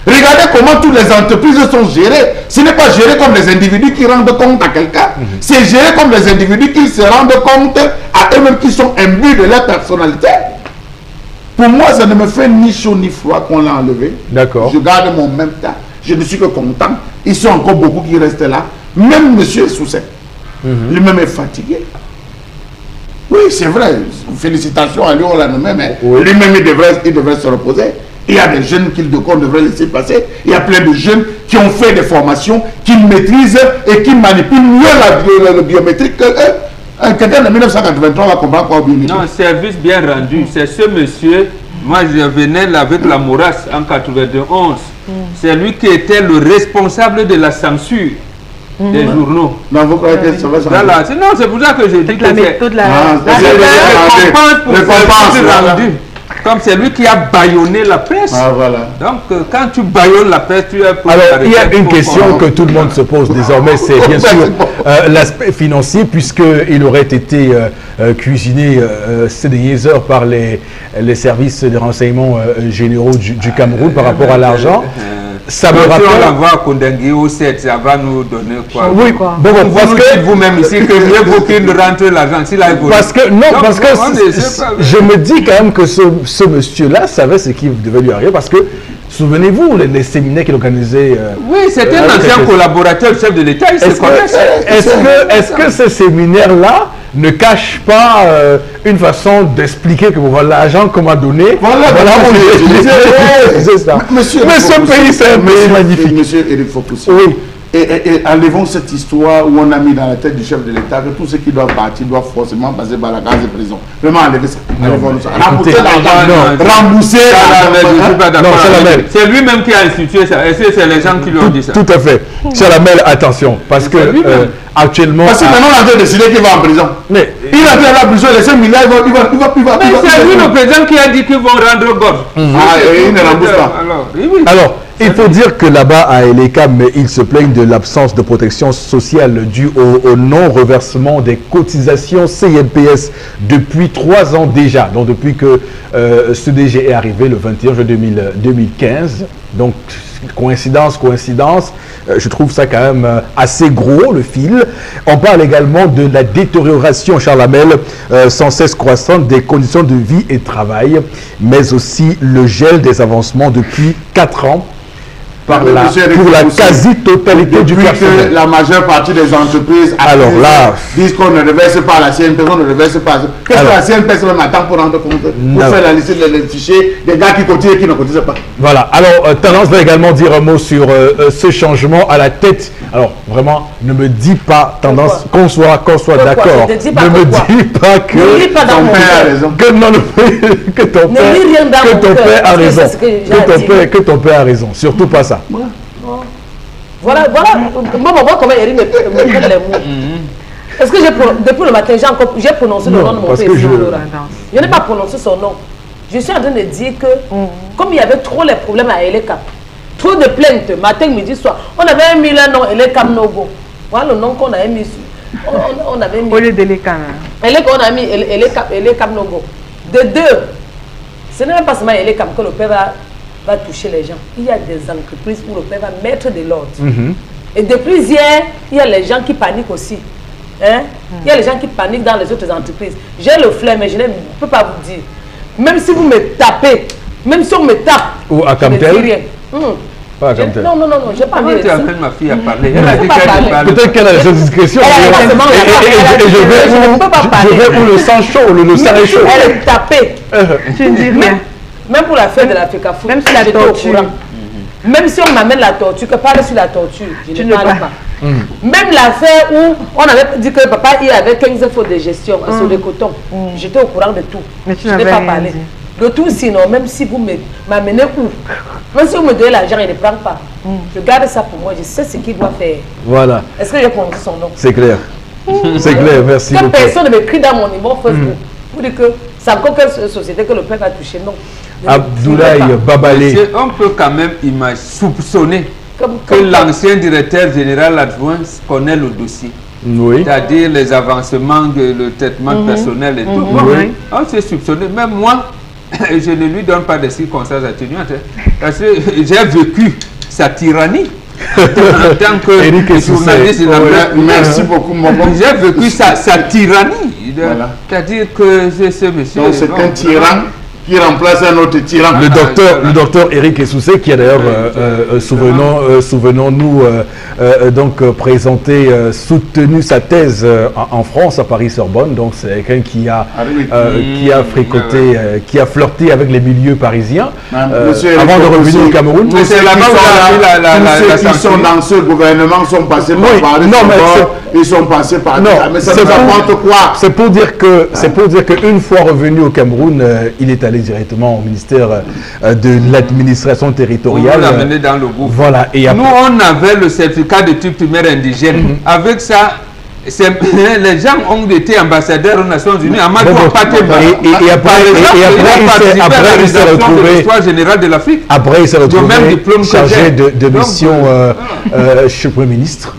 Regardez comment toutes les entreprises sont gérées. Ce n'est pas géré comme les individus qui rendent compte à quelqu'un. C'est géré comme les individus qui se rendent compte à eux-mêmes, qui sont imbus de leur personnalité. Pour moi, ça ne me fait ni chaud ni froid qu'on l'a enlevé. D'accord. Je garde mon même temps. Je ne suis que content. Ils sont encore beaucoup qui restent là. Même M. Sousset, lui-même est fatigué. Oui, c'est vrai. Félicitations à lui, on l'a nommé, mais lui-même, il devrait se reposer. Il y a des jeunes qu'on devrait laisser passer. Il y a plein de jeunes qui ont fait des formations, qui maîtrisent et qui manipulent mieux le biométrique que eux. Quelqu'un de 1983 va comprendre quoi au biométrique. Non, service bien rendu. C'est ce monsieur, moi je venais là avec la Mourasse en 91. C'est lui qui était le responsable de la censure des journaux. Non, vous croyez que ça va changer? Non, c'est pour ça que je dis que c'est rendu. Comme c'est lui qui a bâillonné la presse. Ah, voilà. Donc, quand tu bâillonnes la presse, tu es pour... Alors, il y a une question que tout le monde se pose désormais, c'est bien sûr l'aspect financier, puisqu'il aurait été cuisiné ces dernières heures par les services de renseignement généraux du Cameroun par rapport à l'argent. Ça me rappelle... on l'envoie à Kondengue au 7, ça va nous donner quoi? Oui, bon, parce que vous-même ici, que mieux vaut qu'il rentre l'argent s'il a évolué. Parce que, non, donc, parce que je me dis quand même que ce monsieur-là savait ce qui devait lui arriver, parce que, souvenez-vous, les séminaires qu'il organisait... oui, c'était un ancien collaborateur chef de l'État, il se connaissent. Est-ce que ces séminaires-là ne cachent pas une façon d'expliquer que voilà, l'argent qu'on m'a donné, voilà c'est ça. Mais ce pays, c'est un pays magnifique. Monsieur Eric Fopossi. Oui. Et enlevons cette histoire où on a mis dans la tête du chef de l'État que tous ceux qui doivent partir doivent forcément passer par la case de prison. Vraiment, enlevez ça. Rembourser l'argent. C'est lui-même qui a institué ça. Est-ce que c'est les gens qui lui ont dit ça? Tout à fait. Chalamel, attention. Parce que actuellement... Parce que maintenant, on a décidé qu'il va en prison. Mais il a fait la prison, les 5 milliards, il va... Mais c'est lui le président qui a dit qu'ils vont rendre gorge. Ah, et il ne rembourse pas. Alors, il faut dire que là-bas, à Eleka, mais ils se plaignent de l'absence de protection sociale due au non-reversement des cotisations CNPS depuis 3 ans déjà. Donc, depuis que ce DG est arrivé le 21 juin 2015. Donc, coïncidence, je trouve ça quand même assez gros, le fil. On parle également de la détérioration, Charles Hamel, sans cesse croissante des conditions de vie et de travail, mais aussi le gel des avancements depuis 4 ans. pour la quasi-totalité du personnel. La majeure partie des entreprises disent qu'on ne reverse pas la CNP, qu'on ne reverse pas. Qu'est-ce que la CNP se attend pour rendre compte? Pour faire la liste des fichiers des gars qui cotisent et qui ne cotisent pas. Voilà. Alors, Tendance va également dire un mot sur ce changement à la tête. Alors, vraiment, ne me dis pas, Tendance, qu'on soit d'accord. Ne me dis pas que ton père a raison. Que ton père a raison. Que ton père a raison. Surtout pas ça. Voilà. Moi, comment Eric me prend les mots. Est-ce que depuis le matin, j'ai prononcé le nom de mon président? Je n'ai pas prononcé son nom. Je suis en train de dire que, comme il y avait trop les problèmes à Elekam, trop de plaintes, matin, midi, soir, on avait mis le nom Elekam Nogo. Voilà le nom qu'on avait mis. On avait mis. Au lieu d'Elekam. On a mis Elekam Nogo. De deux, ce n'est même pas seulement Elekam que le père va toucher les gens. Il y a des entreprises où le père va mettre de l'ordre. Et depuis hier, il y a les gens qui paniquent aussi. Hein? Il y a les gens qui paniquent dans les autres entreprises. J'ai le flemme, mais je ne peux pas vous dire. Même si vous me tapez, même si on me tape, ou à je ne dis rien. Pas à Camtel. Non, je n'ai pas dit tu appelles ma fille à parler. Elle a dit qu'elle parle. Peut-être qu'elle a des discrétions. Et je vais où le sang chaud, le sang est chaud. Elle est tapée. Tu ne dis rien. Même pour la fête de la FECAFO, même si la torture. Même si on m'amène la torture, que parle sur la torture, je ne parle pas. Même l'affaire où on avait dit que papa il avait 15 fautes de gestion sur le coton, j'étais au courant de tout. Mais tu je n'ai pas parlé. De tout, sinon, même si vous m'amenez où, même si vous me donnez l'argent, il ne prend pas. Je garde ça pour moi, je sais ce qu'il doit faire. Voilà. Est-ce que j'ai prononcé son nom? C'est clair. C'est clair, merci beaucoup. Que personne ne m'écrit dans mon numéro Facebook pour dire que c'est encore quelle société que le père a touché. Non. Abdoulaye Babalé. On peut quand même soupçonner que l'ancien directeur général adjoint connaît le dossier. Oui. C'est-à-dire les avancements, le traitement personnel et tout. Oui. On s'est soupçonné. Même moi, je ne lui donne pas de circonstances atténuantes. Parce que j'ai vécu sa tyrannie. En tant que journaliste, merci beaucoup, Momo. J'ai vécu sa tyrannie. Voilà. C'est-à-dire que ce monsieur. Donc c'est un tyran qui remplace un autre tyran. Le docteur Eric Essoussé, qui a d'ailleurs, souvenons-nous, présenté, soutenu sa thèse en France, à Paris-Sorbonne. Donc c'est quelqu'un qui a fréquenté, qui a flirté avec les milieux parisiens avant de revenir au Cameroun. Mais c'est là-bas où tous ceux qui sont dans ce gouvernement sont passés par Paris-Sorbonne, ils sont passés par... Non, mais ça n'importe quoi. C'est pour dire qu'une fois revenu au Cameroun, il est allé directement au ministère de l'administration territoriale. On l'a amené dans le groupe. Voilà. Et après... Nous, on avait le certificat de type primaire indigène. Avec ça, les gens ont été ambassadeurs aux Nations Unies. Après, il s'est retrouvé l'histoire générale de l'Afrique. Après, il s'est retrouvé chargé de mission chez le Premier ministre.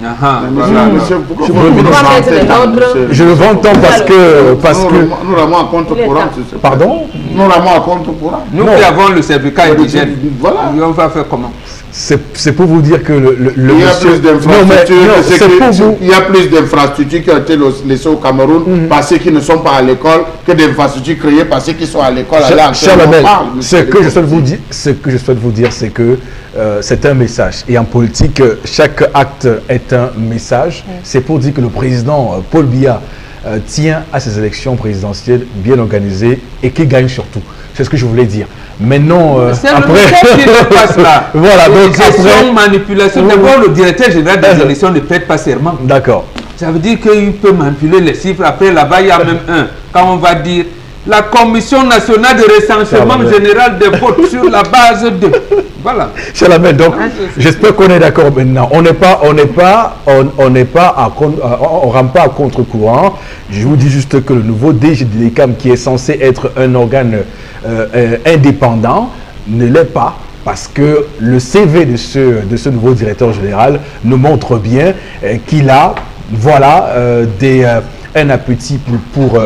Je le vends parce que nous l'avons à compte courant. Pardon? Nous l'avons à compte courant. Nous qui avons le certificat indigène. Voilà. On va faire comment? C'est pour vous dire que il y a plus d'infrastructures. Il y a plus d'infrastructures qui ont été laissées au Cameroun par ceux qui ne sont pas à l'école que d'infrastructures créées par ceux qui sont à l'école. Cher Lamel, ce que je souhaite vous dire, c'est que c'est un message. Et en politique, chaque acte est un message. C'est pour dire que le président Paul Biya tient à ces élections présidentielles bien organisées et qu'il gagne surtout. C'est ce que je voulais dire. Maintenant, voilà, donc après manipulation. D'abord, le directeur général des élections ne prête pas serment. D'accord. Ça veut dire qu'il peut manipuler les chiffres. Après, là-bas, il y a même quand on va dire la Commission nationale de recensement général des votes sur la base de... Voilà. Cher Lamel, donc, j'espère qu'on est d'accord maintenant. On rentre pas à contre-courant. Je vous dis juste que le nouveau DG de l'ECAM, qui est censé être un organe indépendant, ne l'est pas. Parce que le CV de ce nouveau directeur général nous montre bien qu'il a, voilà, un appétit pour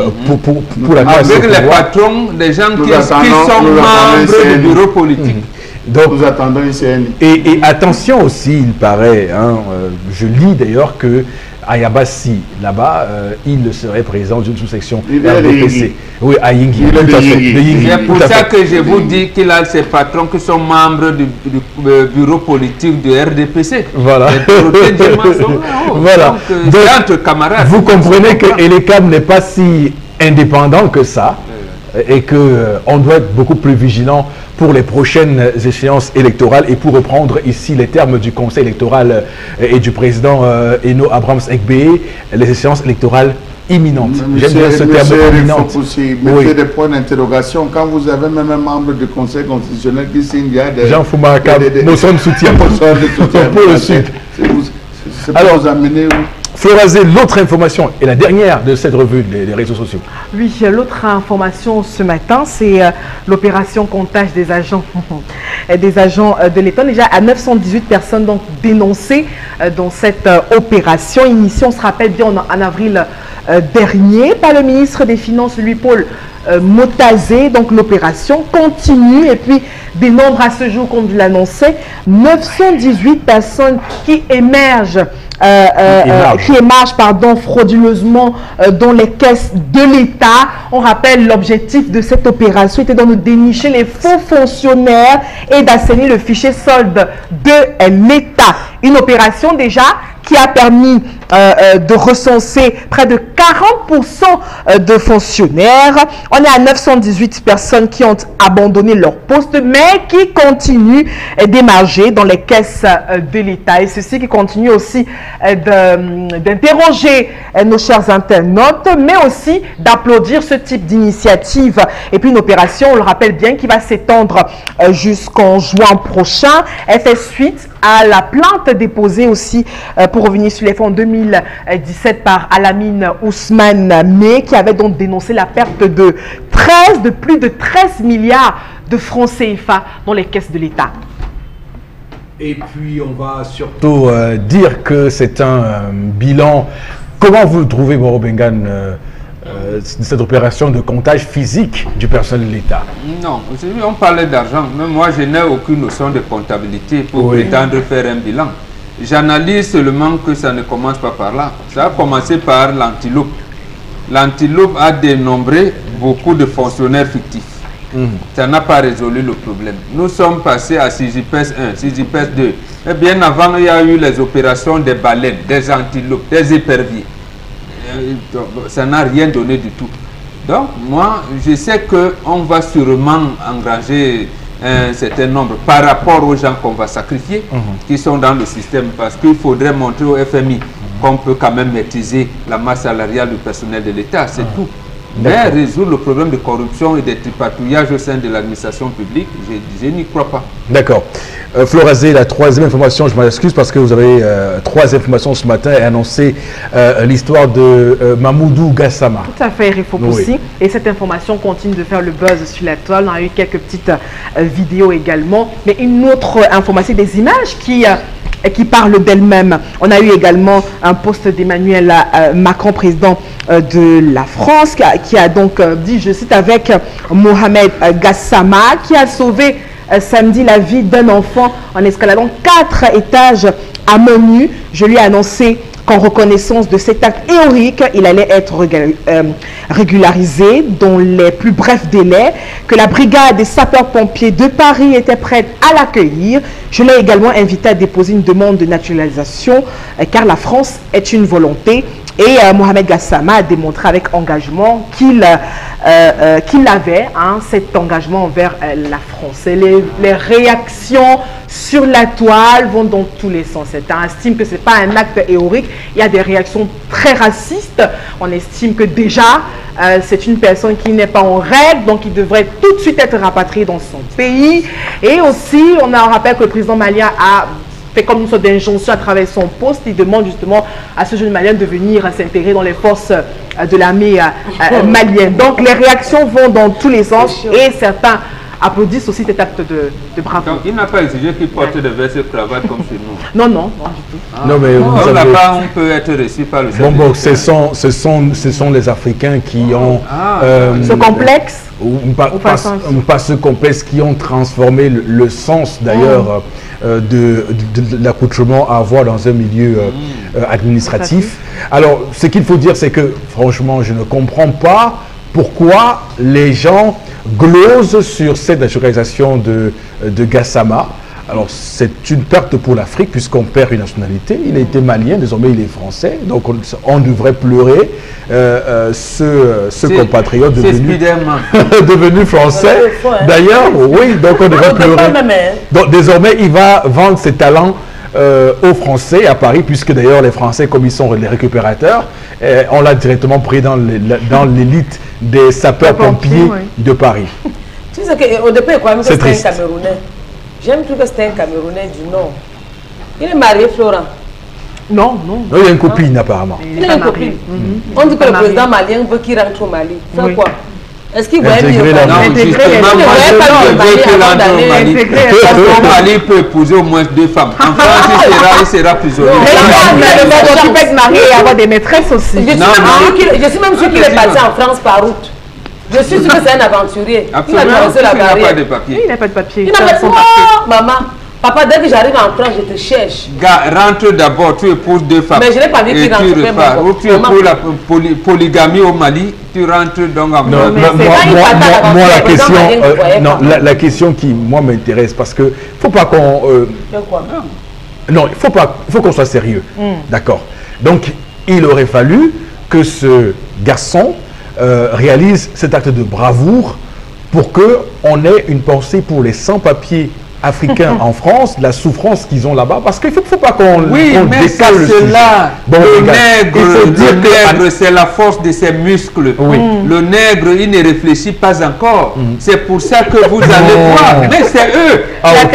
la classe. Avec les patrons, des gens qui sont membres du bureau politique. Donc, nous attendons une CNI. Et attention aussi, il paraît, hein, je lis d'ailleurs que à Yabassi, là-bas, il serait président d'une sous-section RDPC. Oui, à Yingui. C'est pour ça que je vous dis qu'il a ses patrons qui sont membres du bureau politique de RDPC. Voilà. Voilà. Donc, entre camarades. Vous comprenez que Elekam n'est pas si indépendant que ça et qu'on doit être beaucoup plus vigilant pour les prochaines échéances électorales. Et pour reprendre ici les termes du Conseil électoral et du président Eno Abrams Ekbeye, les échéances électorales imminentes. J'aime bien ce terme imminente. Mettez des points d'interrogation. Quand vous avez même un membre du Conseil constitutionnel qui signe, il y a des... Jean Foumaka, motion de soutien. Pour le Sud. C'est pour vous amener où? Florazé, l'autre information et la dernière de cette revue des réseaux sociaux. Oui, l'autre information ce matin, c'est l'opération comptage des agents de l'État. Déjà à 918 personnes donc dénoncées dans cette opération. Initiée, on se rappelle bien, en avril dernier par le ministre des Finances, Louis-Paul Motazé. Donc l'opération continue et puis des nombres à ce jour, comme vous l'annoncez, 918 personnes qui émergent frauduleusement dans les caisses de l'État. On rappelle l'objectif de cette opération était de dénicher les faux fonctionnaires et d'assainir le fichier solde de l'État. Une opération déjà qui a permis de recenser près de 40% de fonctionnaires. On est à 918 personnes qui ont abandonné leur poste, mais qui continuent d'émarger dans les caisses de l'État. Et ceci qui continue aussi d'interroger nos chers internautes, mais aussi d'applaudir ce type d'initiative. Et puis une opération, on le rappelle bien, qui va s'étendre jusqu'en juin prochain. Elle fait suite à la plainte déposée aussi, pour revenir sur les fonds en 2017 par Alamine Ousmane May, qui avait donc dénoncé la perte de plus de 13 milliards de francs CFA dans les caisses de l'État. Et puis on va surtout dire que c'est un bilan. Comment vous trouvez, Boro Bengan, cette opération de comptage physique du personnel de l'État? Non, on parlait d'argent, mais moi je n'ai aucune notion de comptabilité pour prétendre faire un bilan. J'analyse seulement que ça ne commence pas par là. Ça a commencé par l'antiloupe. L'antiloupe a dénombré beaucoup de fonctionnaires fictifs. Ça n'a pas résolu le problème. Nous sommes passés à SIGIPES 1, SIGIPES 2. Et bien avant, il y a eu les opérations des baleines, des antilopes, des éperviers. Ça n'a rien donné du tout. Donc, moi, je sais qu'on va sûrement engranger un certain nombre par rapport aux gens qu'on va sacrifier, qui sont dans le système, parce qu'il faudrait montrer au FMI qu'on peut quand même maîtriser la masse salariale du personnel de l'État, c'est tout. Mais résoudre le problème de corruption et de tripatouillage au sein de l'administration publique, je n'y crois pas. D'accord. Florazé, la troisième information, je m'excuse parce que vous avez trois informations ce matin et annoncé l'histoire de Mamoudou Gassama. Tout à fait, Rifo Poussi. Et cette information continue de faire le buzz sur la toile. On a eu quelques petites vidéos également. Mais une autre information, des images qui parlent d'elles-mêmes. On a eu également un post d'Emmanuel Macron, président de la France, qui a donc dit, je cite, avec Mohamed Gassama, qui a sauvé samedi la vie d'un enfant en escaladant 4 étages à main nue. Je lui ai annoncé qu'en reconnaissance de cet acte héroïque, il allait être régularisé dans les plus brefs délais, que la brigade des sapeurs-pompiers de Paris était prête à l'accueillir. Je l'ai également invité à déposer une demande de naturalisation, car la France est une volonté. Et Mohamed Gassama a démontré avec engagement qu'il avait cet engagement envers la France. Et les réactions sur la toile vont dans tous les sens. On estime que ce n'est pas un acte héroïque. Il y a des réactions très racistes. On estime que déjà, c'est une personne qui n'est pas en règle, donc il devrait tout de suite être rapatrié dans son pays. Et aussi, on rappelle que le président malien a fait comme une sorte d'injonction à travers son poste. Il demande justement à ce jeune malien de venir s'intégrer dans les forces de l'armée malienne. Donc les réactions vont dans tous les sens et certains applaudissent aussi cet acte de bravoure. Donc, il n'a pas exigé qu'il porte des vestes et cravates comme chez nous. Non, non, non du tout. Ah. Non, mais vous savez- Là-bas, on peut être reçu par le chef Bon, de bon, l'État. ce sont les Africains qui ont... Ce complexe ou pas ce complexe, qui ont transformé le sens d'ailleurs de l'accoutrement à avoir dans un milieu administratif. Alors, ce qu'il faut dire, c'est que franchement, je ne comprends pas pourquoi les gens glosent sur cette naturalisation de Gassama. Alors, c'est une perte pour l'Afrique puisqu'on perd une nationalité. Il a été malien, désormais il est français. Donc, on devrait pleurer ce compatriote devenu français. D'ailleurs, oui, donc on devrait pleurer. Donc, désormais, il va vendre ses talents aux Français à Paris, puisque d'ailleurs les Français, comme ils sont les récupérateurs, on l'a directement pris dans l'élite des sapeurs-pompiers de Paris. Tu sais qu'au départ, quand même, C'est c'était un Camerounais. J'aime tout que c'était un Camerounais du Nord. Il est marié, Florent. Non, non. Il y a une copine apparemment. Il a une copine. On dit que le président malien veut qu'il rentre au Mali. Faire quoi? Est-ce qu'il voyait mieux au Mali? Non, justement, moi je veux qu'il rentre au Mali. Parce qu'au Mali, il peut épouser au moins 2 femmes. En France, il sera prisonnier. Il peut être marié et avoir des maîtresses aussi. Je suis même sûr qu'il est parti en France par route. Je suis sûr que c'est un aventurier. Absolument, Il n'a pas de papier. Il n'a pas de papier. Il n'a pas de papier. Maman, papa, dès que j'arrive en France, je te cherche. Gars, rentre d'abord, tu épouses 2 femmes. Mais je n'ai pas vu qu'il rentre. Ou tu épouses la polygamie au Mali, tu rentres donc en Non, moi la question, la question qui moi m'intéresse, parce que faut pas qu'on non, il faut qu'on soit sérieux, d'accord. Donc il aurait fallu que ce garçon réalise cet acte de bravoure pour qu'on ait une pensée pour les sans-papiers africains en France, la souffrance qu'ils ont là-bas, parce qu'il ne faut pas qu'on décale le sujet. Bon, le nègre, c'est la force de ses muscles. Oui. Le nègre, il ne réfléchit pas encore. C'est pour ça que vous allez voir. Mais c'est eux.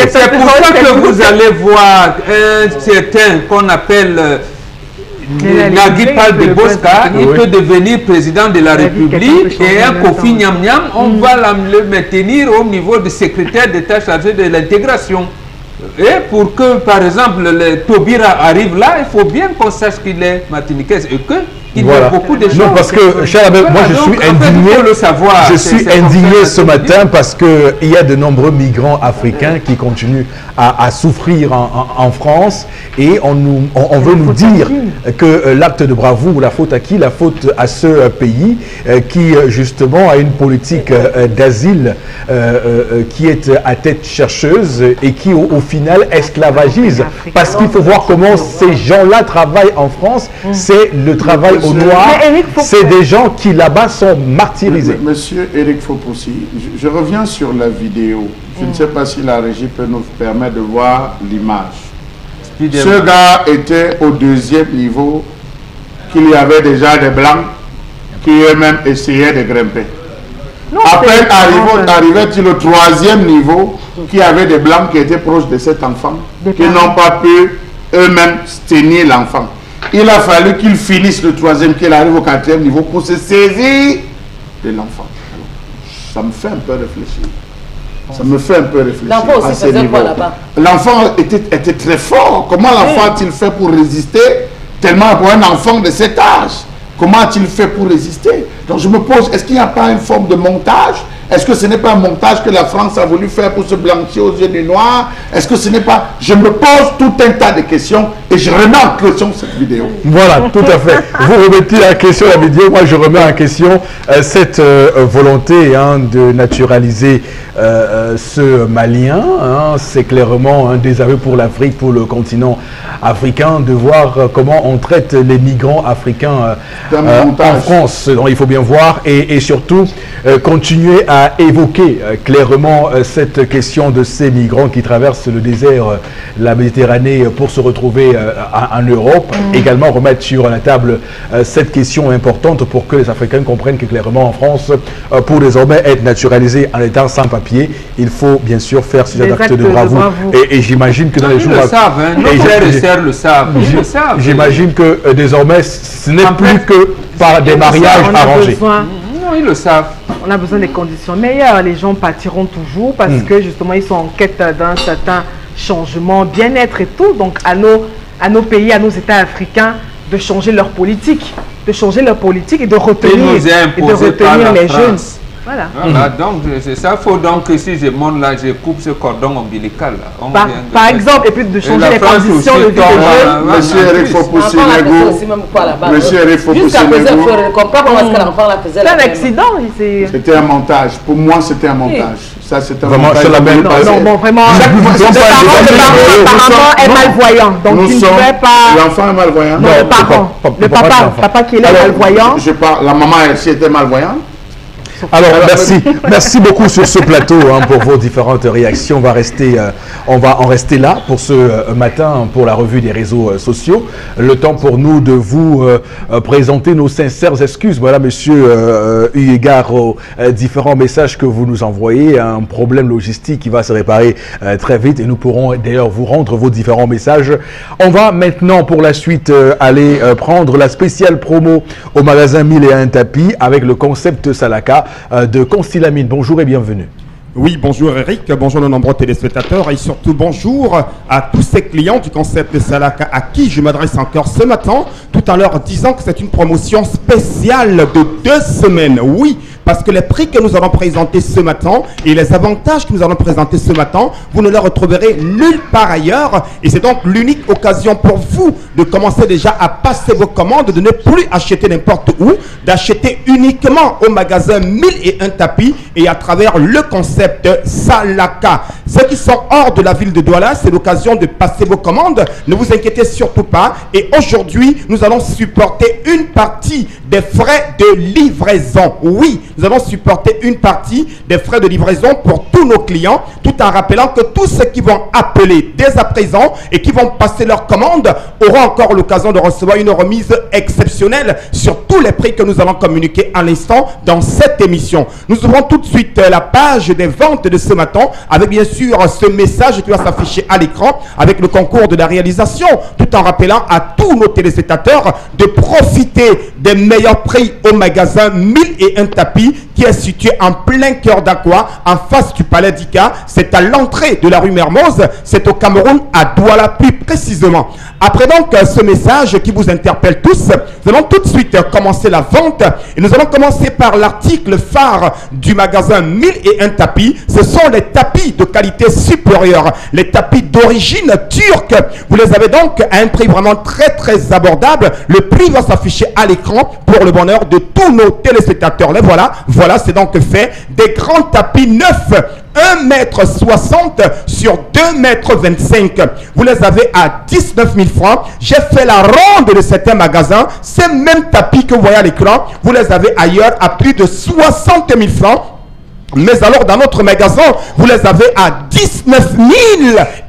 C'est pour ça que vous allez voir un certain qu'on appelle... Nagui parle de Bosca, il peut devenir président de la République et un Kofi Nyam Nyam, on va le maintenir au niveau du secrétaire d'État chargé de l'intégration. Et pour que, par exemple, le Tobira arrive là, il faut bien qu'on sache qu'il est martiniquais et qu'il y a beaucoup de choses. Non, parce que, cher ami, moi je suis indigné. Je suis indigné ce matin parce qu'il y a de nombreux migrants africains qui continuent à souffrir en France et on veut nous dire que l'acte de bravoure, la faute à qui? La faute à ce pays qui justement a une politique d'asile qui est à tête chercheuse et qui au final esclavagise. Parce qu'il faut voir comment ces gens-là travaillent en France. C'est le travail au noir. C'est des gens qui là-bas sont martyrisés. Monsieur Eric Fopoussi, je reviens sur la vidéo. Je ne sais pas si la régie peut nous permettre de voir l'image. Ce gars était au 2e niveau, qu'il y avait déjà des blancs qui eux-mêmes essayaient de grimper. Après, arrivait-il au 3e niveau, qui avait des blancs qui étaient proches de cet enfant, qui n'ont pas pu eux-mêmes tenir l'enfant. Il a fallu qu'il finisse le 3e, qu'il arrive au 4e niveau pour se saisir de l'enfant. Ça me fait un peu réfléchir. Ça me fait un peu réfléchir. L'enfant aussi faisait quoi là-bas? L'enfant était très fort. Comment l'enfant a-t-il fait pour résister? Tellement pour un enfant de cet âge. Comment a-t-il fait pour résister? Donc je me pose, est-ce qu'il n'y a pas une forme de montage? Est-ce que ce n'est pas un montage que la France a voulu faire pour se blanchir aux yeux du noir? Est-ce que ce n'est pas... Je me pose tout un tas de questions et je remets en question cette vidéo. Voilà, tout à fait. Vous remettez en question la vidéo, moi je remets en question cette volonté de naturaliser ce Malien. C'est clairement un désaveu pour l'Afrique, pour le continent africain, de voir comment on traite les migrants africains en France. Donc, il faut bien voir et surtout continuer à évoquer clairement cette question de ces migrants qui traversent le désert, la Méditerranée, pour se retrouver en Europe. Également remettre sur la table cette question importante pour que les Africains comprennent que clairement en France, pour désormais être naturalisé en étant sans papier, il faut bien sûr faire ces actes de bravoure. Et j'imagine que dans les jours à venir, j'imagine que désormais ce n'est plus que par des mariages arrangés. Non, ils le savent. On a besoin des conditions meilleures. Les gens partiront toujours parce que justement, ils sont en quête d'un certain changement, bien-être et tout. Donc, à nos pays, à nos États africains, de changer leur politique. De changer leur politique et de retenir, les jeunes. Voilà. Voilà, donc c'est ça. Faut donc que si je monte là, je coupe ce cordon ombilical. Là. Par exemple, et puis de changer les conditions de vie des jeunes. Monsieur Eric Fopoussi Negou. Monsieur Eric Fopoussi Negou. C'est un accident. C'était un montage. Pour moi, c'était un montage. Ça, c'est un vraiment, montage. Non, bon, vraiment. Le parent est malvoyant. Donc, il ne pouvait pas. L'enfant est malvoyant. Non, le papa qui est malvoyant. La maman, elle était malvoyante. Alors, merci beaucoup sur ce plateau pour vos différentes réactions. On va en rester là pour ce matin, pour la revue des réseaux sociaux. Le temps pour nous de vous présenter nos sincères excuses. Voilà, monsieur, eu égard aux différents messages que vous nous envoyez, un problème logistique qui va se réparer très vite et nous pourrons d'ailleurs vous rendre vos différents messages. On va maintenant, pour la suite, aller prendre la spéciale promo au magasin 1001 tapis avec le concept Salaka de Consilamine. Bonjour et bienvenue. Oui, bonjour Eric, bonjour nos nombreux téléspectateurs et surtout bonjour à tous ces clients du concept Salaka à qui je m'adresse encore ce matin, tout à l'heure disant que c'est une promotion spéciale de 2 semaines. Oui, parce que les prix que nous allons présenter ce matin et les avantages que nous allons présenter ce matin, vous ne les retrouverez nulle part ailleurs et c'est donc l'unique occasion pour vous de commencer déjà à passer vos commandes, de ne plus acheter n'importe où, d'acheter uniquement au magasin 1001 tapis et à travers le concept Salaka. Ceux qui sont hors de la ville de Douala, c'est l'occasion de passer vos commandes. Ne vous inquiétez surtout pas. Et aujourd'hui, nous allons supporter une partie des frais de livraison. Oui, nous allons supporter une partie des frais de livraison pour tous nos clients, tout en rappelant que tous ceux qui vont appeler dès à présent et qui vont passer leurs commandes auront encore l'occasion de recevoir une remise exceptionnelle sur tous les prix que nous allons communiquer à l'instant dans cette émission. Nous ouvrons tout de suite la page des ventes de ce matin avec bien sûr ce message qui va s'afficher à l'écran avec le concours de la réalisation, tout en rappelant à tous nos téléspectateurs de profiter des meilleurs prix au magasin 1001 tapis qui est situé en plein cœur d'Aqua, en face du palais d'Ika. C'est à l'entrée de la rue Mermoz, c'est au Cameroun, à Douala plus précisément. Après donc ce message qui vous interpelle tous, nous allons tout de suite commencer la vente et nous allons commencer par l'article phare du magasin 1001 tapis. Ce sont les tapis de qualité supérieure, les tapis d'origine turque. Vous les avez donc à un prix vraiment très abordable. Le prix va s'afficher à l'écran pour le bonheur de tous nos téléspectateurs. Les voilà, c'est donc fait. Des grands tapis neufs, 1,60 m sur 2,25 m. Vous les avez à 19 000 francs. J'ai fait la ronde de certains magasins. Ces mêmes tapis que vous voyez à l'écran, vous les avez ailleurs à plus de 60 000 francs. Mais alors, dans notre magasin, vous les avez à 19 000.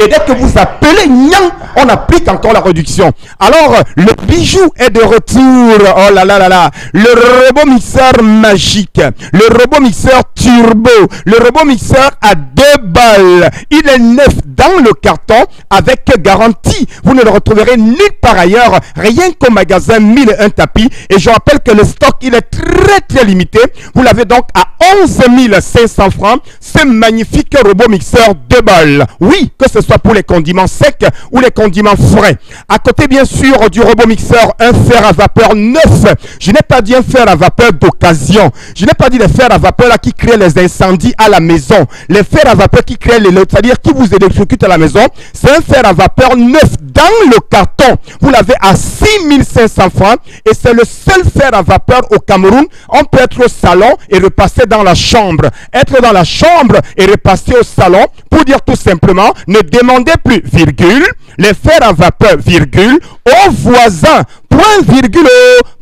Et dès que vous appelez Nyan, on applique encore la réduction. Alors, le bijou est de retour. Oh là là là là. Le robot mixeur magique. Le robot mixeur turbo. Le robot mixeur à 2 balles. Il est neuf dans le carton avec garantie. Vous ne le retrouverez nulle part ailleurs. Rien qu'au magasin 1001 tapis. Et je rappelle que le stock, il est très limité. Vous l'avez donc à 11 500 francs, ce magnifique robot mixeur 2 balles. Oui, que ce soit pour les condiments secs ou les condiments frais. À côté, bien sûr, du robot mixeur, un fer à vapeur neuf. Je n'ai pas dit un fer à vapeur d'occasion. Je n'ai pas dit les fers à vapeur là qui créent les incendies à la maison. Les fers à vapeur qui créent les lots, c'est-à-dire qui vous électrocutent à la maison. C'est un fer à vapeur neuf dans le carton. Vous l'avez à 6 500 francs et c'est le seul fer à vapeur au Cameroun. On peut être au salon et repasser dans la chambre. Être dans la chambre et repasser au salon pour dire tout simplement, ne demandez plus, virgule, les fers à vapeur, virgule, aux voisins, point virgule,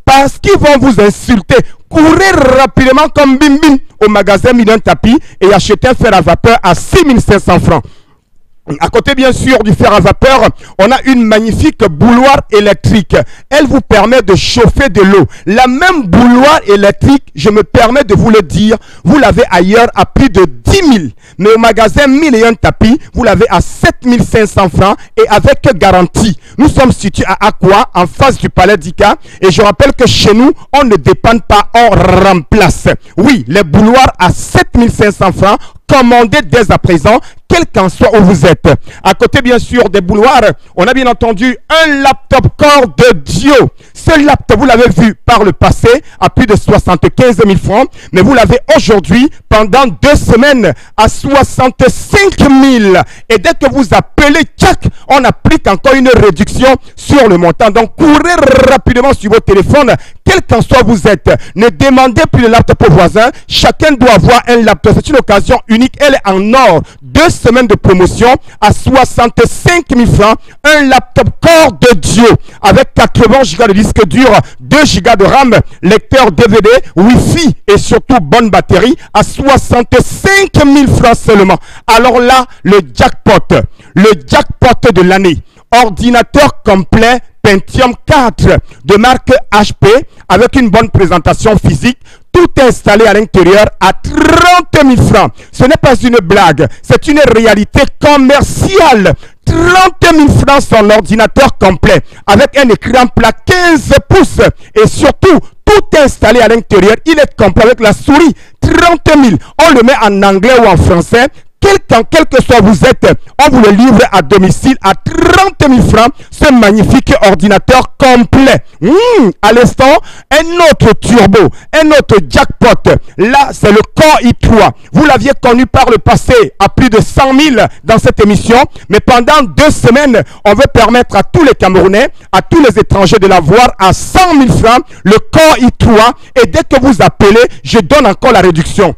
parce qu'ils vont vous insulter. Courez rapidement comme bim bim au magasin 1001 tapis et achetez un fer à vapeur à 6 500 francs. À côté, bien sûr, du fer à vapeur, on a une magnifique bouilloire électrique. Elle vous permet de chauffer de l'eau. La même bouilloire électrique, je me permets de vous le dire, vous l'avez ailleurs à plus de 10 000. Mais au magasin 1001 tapis, vous l'avez à 7 500 francs et avec garantie. Nous sommes situés à Aqua, en face du Palais d'Ika. Et je rappelle que chez nous, on ne dépanne pas, on remplace. Oui, les bouilloires à 7 500 francs. Commandez dès à présent, quel qu'en soit où vous êtes. À côté, bien sûr, des bouilloires, on a bien entendu un laptop Core de Dio. Ce laptop, vous l'avez vu par le passé à plus de 75 000 francs, mais vous l'avez aujourd'hui pendant 2 semaines à 65 000. Et dès que vous appelez Tchak, on applique encore une réduction sur le montant. Donc, courez rapidement sur vos téléphones, quel qu'en soit où vous êtes. Ne demandez plus le laptop aux voisins. Chacun doit avoir un laptop. C'est une occasion unique. Elle est en or. 2 semaines de promotion à 65 000 francs. Un laptop Core de Dio avec 80 Go de disque dur, 2 Go de RAM, lecteur DVD, Wi-Fi et surtout bonne batterie à 65 000 francs seulement. Alors là, le jackpot de l'année. Ordinateur complet Pentium 4 de marque HP avec une bonne présentation physique. Tout installé à l'intérieur à 30 000 francs. Ce n'est pas une blague, c'est une réalité commerciale. 30 000 francs son ordinateur complet avec un écran plat 15 pouces et surtout tout installé à l'intérieur. Il est complet avec la souris. 30 000. On le met en anglais ou en français. Quel que soit vous êtes, on vous le livre à domicile à 30 000 francs, ce magnifique ordinateur complet. À l'instant, un autre turbo, un autre jackpot. Là, c'est le Core i3. Vous l'aviez connu par le passé à plus de 100 000 dans cette émission, mais pendant 2 semaines, on veut permettre à tous les Camerounais, à tous les étrangers de l'avoir à 100 000 francs, le Core i3. Et dès que vous appelez, je donne encore la réduction.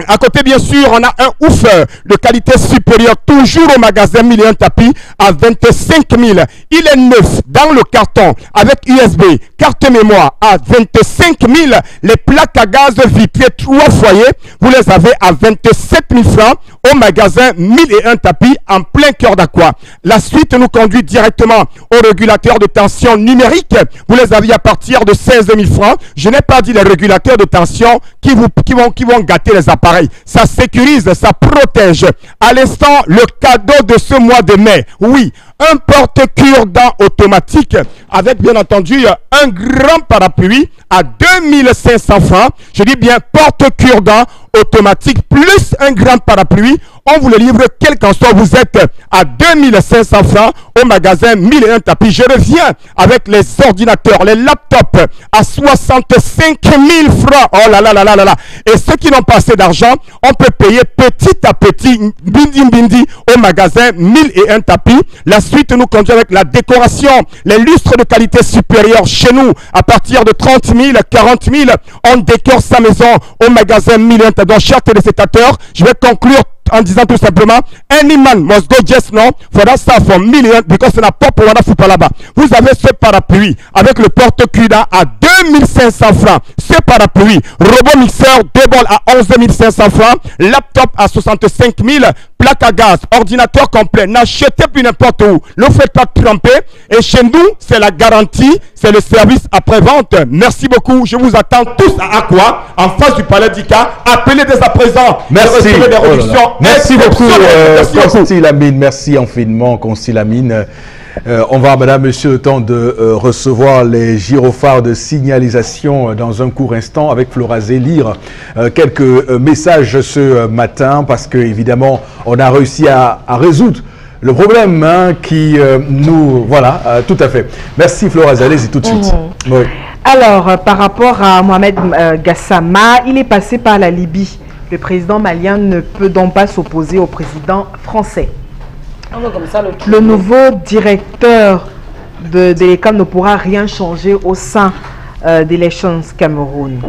À côté, bien sûr, on a un ouf de qualité supérieure, toujours au magasin 1001 tapis à 25 000. Il est neuf dans le carton avec USB, carte mémoire à 25 000. Les plaques à gaz vitrées 3 foyers, vous les avez à 27 000 francs au magasin 1001 tapis en plein cœur d'Aqua. La suite nous conduit directement au régulateur de tension numérique. Vous les avez à partir de 16 000 francs. Je n'ai pas dit les régulateurs de tension qui vont gâter les appareils. Ça sécurise, ça protège. À l'instant, le cadeau de ce mois de mai. Oui, un porte-cure-dents automatique avec bien entendu un grand parapluie à 2500 francs. Je dis bien porte-cure-dents automatique plus un grand parapluie. On vous le livre quel qu'en soit vous êtes à 2500 francs au magasin 1001 tapis. Je reviens avec les ordinateurs, les laptops à 65 000 francs. Oh là là là là là là. Et ceux qui n'ont pas assez d'argent, on peut payer petit à petit, bindi au magasin 1001 tapis. La suite nous conduit avec la décoration, les lustres de qualité supérieure chez nous à partir de 30 000, 40 000. On décore sa maison au magasin 1001 tapis. Donc, chers téléspectateurs, je vais conclure en disant tout simplement, any man must go just now for that stuff for million because c'est la pop pour football là-bas. Vous avez ce parapluie avec le porte-cuda à 2500 francs. Ce parapluie, robot mixeur, 2 bols à 11 500 francs, laptop à 65 000, plaque à gaz, ordinateur complet. N'achetez plus n'importe où. Ne faites pas tromper. Et chez nous, c'est la garantie, c'est le service après-vente. Merci beaucoup. Je vous attends tous à Aqua, en face du Palais d'Ika. Appelez dès à présent. Merci. Des réductions. Merci beaucoup, Consti Lamine. Merci infiniment, Consti Lamine. On va, madame, monsieur, le temps de recevoir les gyrophares de signalisation dans un court instant avec Florazé, lire quelques messages ce matin parce que, évidemment, on a réussi à résoudre le problème qui nous... Voilà, tout à fait. Merci, Florazé. Allez-y tout de suite. Oui. Alors, par rapport à Mohamed Gassama, il est passé par la Libye. Le président malien ne peut donc pas s'opposer au président français. Le nouveau directeur de l'ECAM ne pourra rien changer au sein d'Elections Cameroun.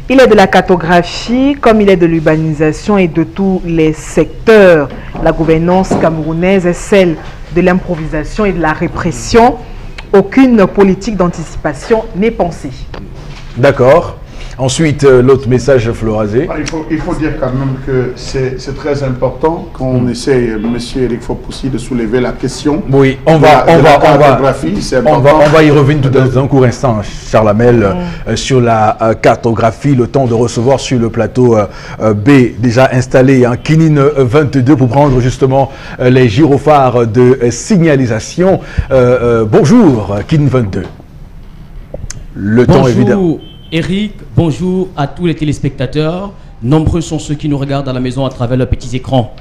Il est de la cartographie, comme il est de l'urbanisation et de tous les secteurs. La gouvernance camerounaise est celle de l'improvisation et de la répression. Aucune politique d'anticipation n'est pensée. D'accord. Ensuite, l'autre message, Florazé. Il faut dire quand même que c'est très important qu'on essaye, M. Eric Fopoussi, de soulever la question. Oui, on va y revenir tout dans un court instant, Charles Hamel, sur la cartographie, le temps de recevoir sur le plateau B, déjà installé en Kinine 22 pour prendre justement les gyrophares de signalisation. Bonjour, Kinine 22. Le temps évidemment. Bonjour Eric, bonjour à tous les téléspectateurs. Nombreux sont ceux qui nous regardent à la maison à travers leurs petits écrans.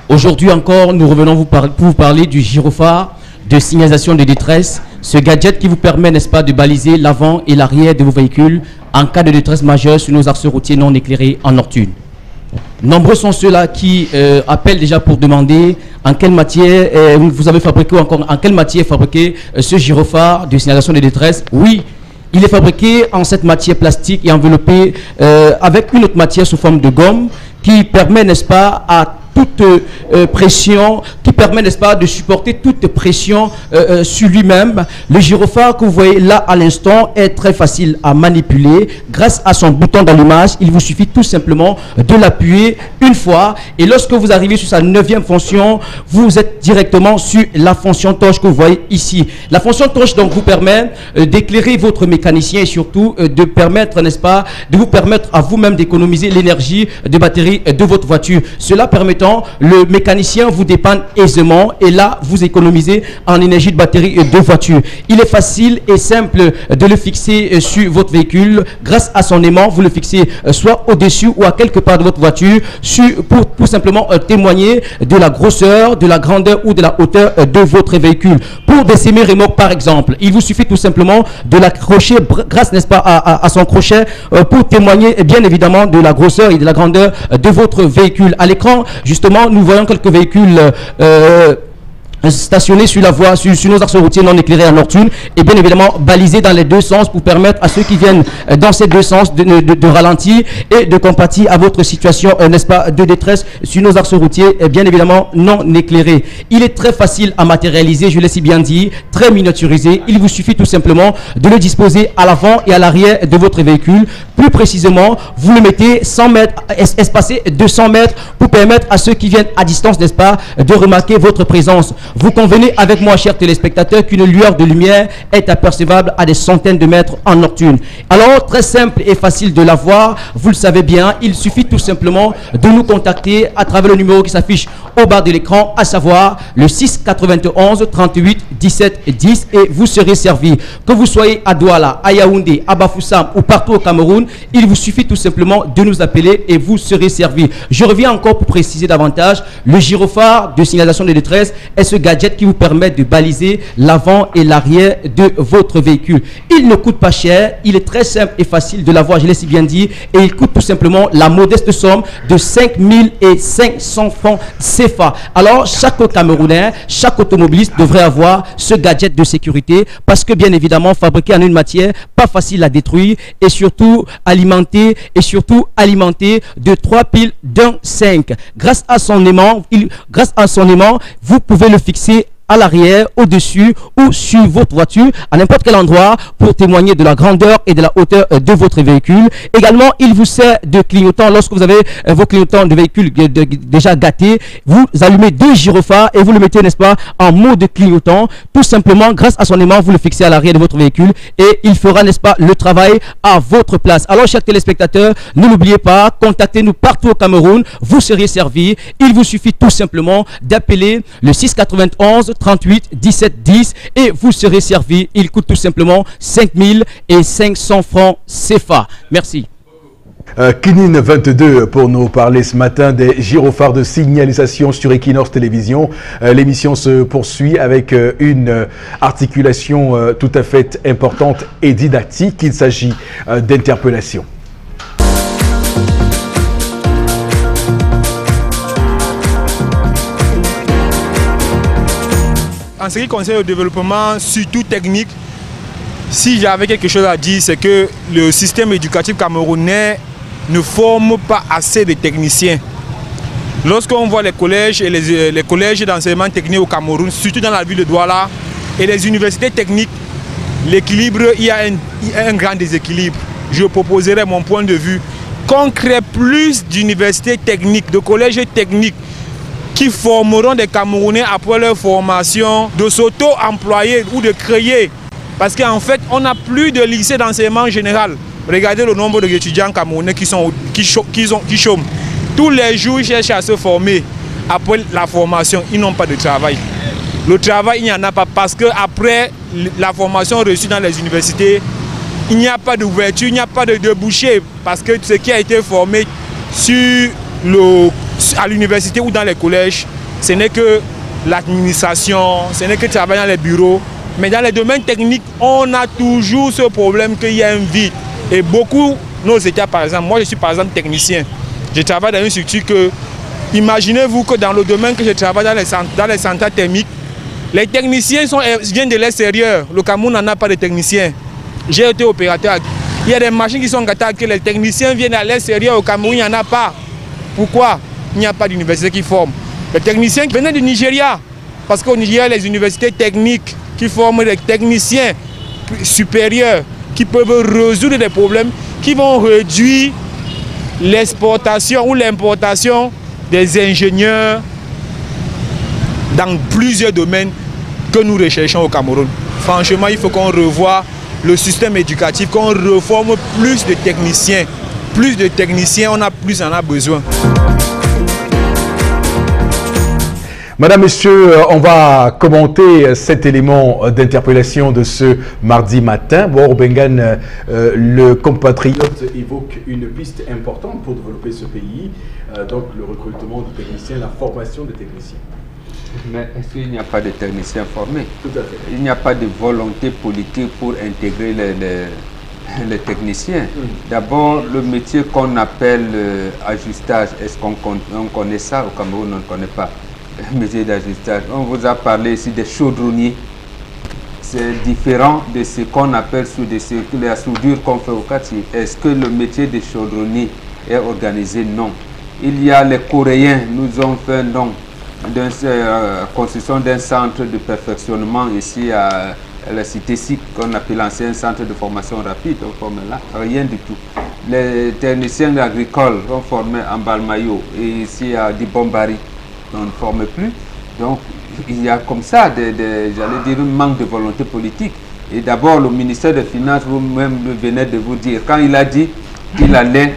Aujourd'hui encore, nous revenons pour vous parler du gyrophare de signalisation de détresse. Ce gadget qui vous permet, n'est-ce pas, de baliser l'avant et l'arrière de vos véhicules en cas de détresse majeure sur nos axes routiers non éclairés en nocturne. Nombreux sont ceux-là qui appellent déjà pour demander en quelle matière vous avez fabriqué ou encore en quelle matière fabriqué ce gyrophare de signalisation de détresse. Oui, il est fabriqué en cette matière plastique et enveloppé avec une autre matière sous forme de gomme qui permet, n'est-ce pas, à toute pression, qui permet, n'est-ce pas, de supporter toute pression sur lui-même. Le gyrophare que vous voyez là à l'instant est très facile à manipuler. Grâce à son bouton d'allumage, il vous suffit tout simplement de l'appuyer une fois. Et lorsque vous arrivez sur sa 9e fonction, vous êtes directement sur la fonction torche que vous voyez ici. La fonction torche donc vous permet d'éclairer votre mécanicien et surtout de permettre, n'est-ce pas, de vous permettre à vous-même d'économiser l'énergie de batterie de votre voiture. Cela permettant le mécanicien vous dépanne aisément et là vous économisez en énergie de batterie de voiture. Il est facile et simple de le fixer sur votre véhicule. Grâce à son aimant, vous le fixez soit au-dessus ou à quelque part de votre voiture pour tout simplement témoigner de la grosseur, de la grandeur ou de la hauteur de votre véhicule. Pour des semi-remorques par exemple, il vous suffit tout simplement de l'accrocher grâce, n'est-ce pas, à son crochet pour témoigner bien évidemment de la grosseur et de la grandeur de votre véhicule. À l'écran, justement, nous voyons quelques véhicules stationnés sur la voie, sur nos axes routiers non éclairés en nocturne et bien évidemment balisés dans les deux sens pour permettre à ceux qui viennent dans ces deux sens de ralentir et de compatir à votre situation, n'est-ce pas, de détresse sur nos axes routiers et bien évidemment non éclairés. Il est très facile à matérialiser, je l'ai si bien dit, très miniaturisé. Il vous suffit tout simplement de le disposer à l'avant et à l'arrière de votre véhicule. Plus précisément, vous le mettez 100 mètres, espacé 200 mètres pour permettre à ceux qui viennent à distance, n'est-ce pas, de remarquer votre présence. Vous convenez avec moi, chers téléspectateurs, qu'une lueur de lumière est apercevable à des centaines de mètres en nocturne. Alors, très simple et facile de l'avoir, vous le savez bien, il suffit tout simplement de nous contacter à travers le numéro qui s'affiche au bas de l'écran, à savoir le 6 91 38 17 10 et vous serez servi. Que vous soyez à Douala, à Yaoundé, à Bafoussam ou partout au Cameroun, il vous suffit tout simplement de nous appeler et vous serez servi. Je reviens encore pour préciser davantage, le gyrophare de signalisation de détresse est ce gadget qui vous permet de baliser l'avant et l'arrière de votre véhicule. Il ne coûte pas cher, il est très simple et facile de l'avoir, je l'ai si bien dit, et il coûte tout simplement la modeste somme de 5500 francs CFA. Alors, chaque Camerounais, chaque automobiliste devrait avoir ce gadget de sécurité parce que bien évidemment, fabriqué en une matière pas facile à détruire et surtout alimenté de 3 piles d'un 5. Grâce à son aimant, vous pouvez le fixer à l'arrière, au-dessus ou sur votre voiture, à n'importe quel endroit pour témoigner de la grandeur et de la hauteur de votre véhicule. Également, il vous sert de clignotant lorsque vous avez vos clignotants de véhicule déjà gâtés. Vous allumez 2 gyrophares et vous le mettez, n'est-ce pas, en mode clignotant. Tout simplement, grâce à son aimant, vous le fixez à l'arrière de votre véhicule et il fera, n'est-ce pas, le travail à votre place. Alors, chers téléspectateurs, ne l'oubliez pas, contactez-nous partout au Cameroun, vous serez servis. Il vous suffit tout simplement d'appeler le 691 38 17 10 et vous serez servi. Il coûte tout simplement 5500 francs CFA. Merci. Kinine 22 pour nous parler ce matin des gyrophares de signalisation sur Equinox Télévision. L'émission se poursuit avec une articulation tout à fait importante et didactique. Il s'agit d'interpellation. En ce qui concerne le développement, surtout technique, si j'avais quelque chose à dire, c'est que le système éducatif camerounais ne forme pas assez de techniciens. Lorsqu'on voit les collèges et les collèges d'enseignement technique au Cameroun, surtout dans la ville de Douala, et les universités techniques, l'équilibre, il y a un grand déséquilibre. je proposerai mon point de vue, qu'on crée plus d'universités techniques, de collèges techniques qui formeront des Camerounais après leur formation, de s'auto-employer ou de créer. Parce qu'en fait, on n'a plus de lycée d'enseignement général. Regardez le nombre d'étudiants camerounais qui chôment. Tous les jours, ils cherchent à se former. Après la formation, ils n'ont pas de travail. Le travail, il n'y en a pas parce qu'après la formation reçue dans les universités, il n'y a pas d'ouverture, il n'y a pas de débouché. Parce que ce qui a été formé à l'université ou dans les collèges, ce n'est que l'administration, ce n'est que travailler dans les bureaux. Mais dans les domaines techniques, on a toujours ce problème qu'il y a un vide. Et beaucoup, nos États par exemple, moi je suis par exemple technicien. Je travaille dans une structure que, imaginez-vous que dans le domaine que je travaille dans les centrales thermiques, les techniciens viennent de l'extérieur. Le Cameroun n'en a pas de techniciens. J'ai été opérateur. Il y a des machines qui sont gâtées que les techniciens viennent à l'extérieur. Au Cameroun, il n'y en a pas. Pourquoi? Il n'y a pas d'université qui forme. Les techniciens venaient du Nigeria. Parce qu'au Nigeria, les universités techniques qui forment des techniciens supérieurs qui peuvent résoudre des problèmes, qui vont réduire l'exportation ou l'importation des ingénieurs dans plusieurs domaines que nous recherchons au Cameroun. Franchement, il faut qu'on revoie le système éducatif, qu'on reforme plus de techniciens. Plus de techniciens, on en a besoin. Madame, Monsieur, on va commenter cet élément d'interpellation de ce mardi matin. Bengan, le compatriote évoque une piste importante pour développer ce pays, donc le recrutement de techniciens, la formation de techniciens. Mais est-ce qu'il n'y a pas de techniciens formés? Tout à fait. Il n'y a pas de volonté politique pour intégrer les techniciens. D'abord, le métier qu'on appelle ajustage, est-ce qu'on connaît ça? Au Cameroun, on ne connaît pas. Métier d'ajustage. On vous a parlé ici des chaudronniers. C'est différent de ce qu'on appelle la soudure qu'on fait au quartier. Est-ce que le métier de chaudronnier est organisé? Non. Il y a les Coréens, nous ont fait non. Construction d'un centre de perfectionnement ici à la cité SIC, qu'on appelle l'ancien centre de formation rapide. On forme là, rien du tout. Les techniciens agricoles sont formés en Balmayo et ici à Dibombari. On ne forme plus. Donc, il y a comme ça, j'allais dire, un manque de volonté politique. Et d'abord, le ministère des Finances, vous-même venez de vous dire, quand il a dit qu'il allait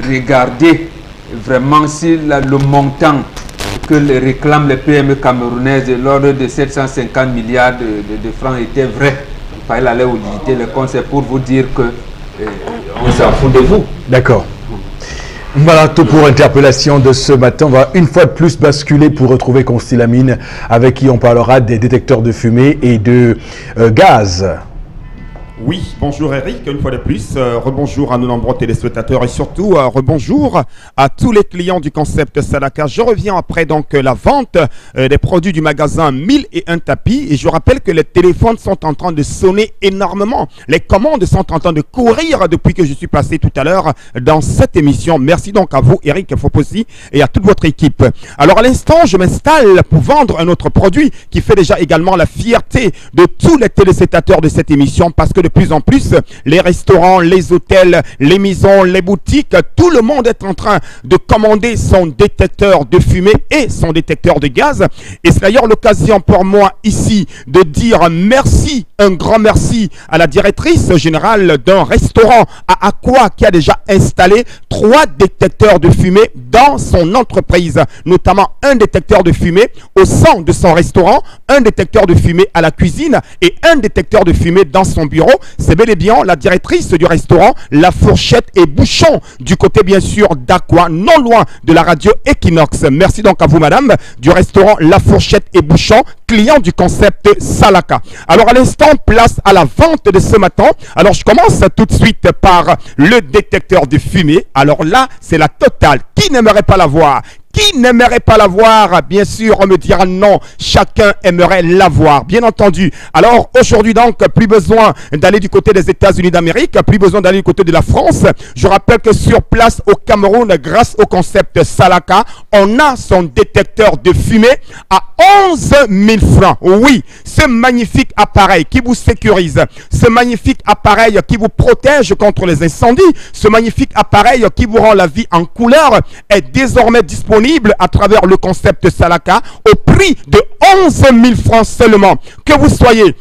regarder vraiment si le montant que réclament les PME camerounaises, l'ordre de 750 milliards de francs était vrai, il allait auditer les comptes. C'est pour vous dire que on s'en fout de vous. D'accord. Voilà tout pour interpellation de ce matin. On va une fois de plus basculer pour retrouver Constilamine, avec qui on parlera des détecteurs de fumée et de gaz. Oui, bonjour Eric, une fois de plus, rebonjour à nos nombreux téléspectateurs et surtout rebonjour à tous les clients du concept Salaka. Je reviens après donc la vente des produits du magasin 1001 tapis et je rappelle que les téléphones sont en train de sonner énormément. Les commandes sont en train de courir depuis que je suis passé tout à l'heure dans cette émission. Merci donc à vous Eric Fopossi et à toute votre équipe. Alors à l'instant, je m'installe pour vendre un autre produit qui fait déjà également la fierté de tous les téléspectateurs de cette émission parce que de plus en plus, les restaurants, les hôtels, les maisons, les boutiques, tout le monde est en train de commander son détecteur de fumée et son détecteur de gaz. Et c'est d'ailleurs l'occasion pour moi ici de dire merci, un grand merci à la directrice générale d'un restaurant à Aqua qui a déjà installé 3 détecteurs de fumée dans son entreprise, notamment un détecteur de fumée au sein de son restaurant, un détecteur de fumée à la cuisine et un détecteur de fumée dans son bureau. C'est bel et bien la directrice du restaurant La Fourchette et Bouchon du côté bien sûr d'Aqua, non loin de la radio Equinox. Merci donc à vous madame du restaurant La Fourchette et Bouchon, client du concept Salaka. Alors à l'instant, place à la vente de ce matin. Alors je commence tout de suite par le détecteur de fumée. Alors là, c'est la totale. Qui n'aimerait pas l'avoir? Qui n'aimerait pas l'avoir? Bien sûr, on me dira non. Chacun aimerait l'avoir, bien entendu. Alors aujourd'hui donc, plus besoin d'aller du côté des États-Unis d'Amérique, plus besoin d'aller du côté de la France. Je rappelle que sur place au Cameroun, grâce au concept Salaka, on a son détecteur de fumée à 11 000 francs. Oui, ce magnifique appareil qui vous sécurise, ce magnifique appareil qui vous protège contre les incendies, ce magnifique appareil qui vous rend la vie en couleur est désormais disponible à travers le concept Salaka au prix de 11 000 francs seulement. Que vous soyez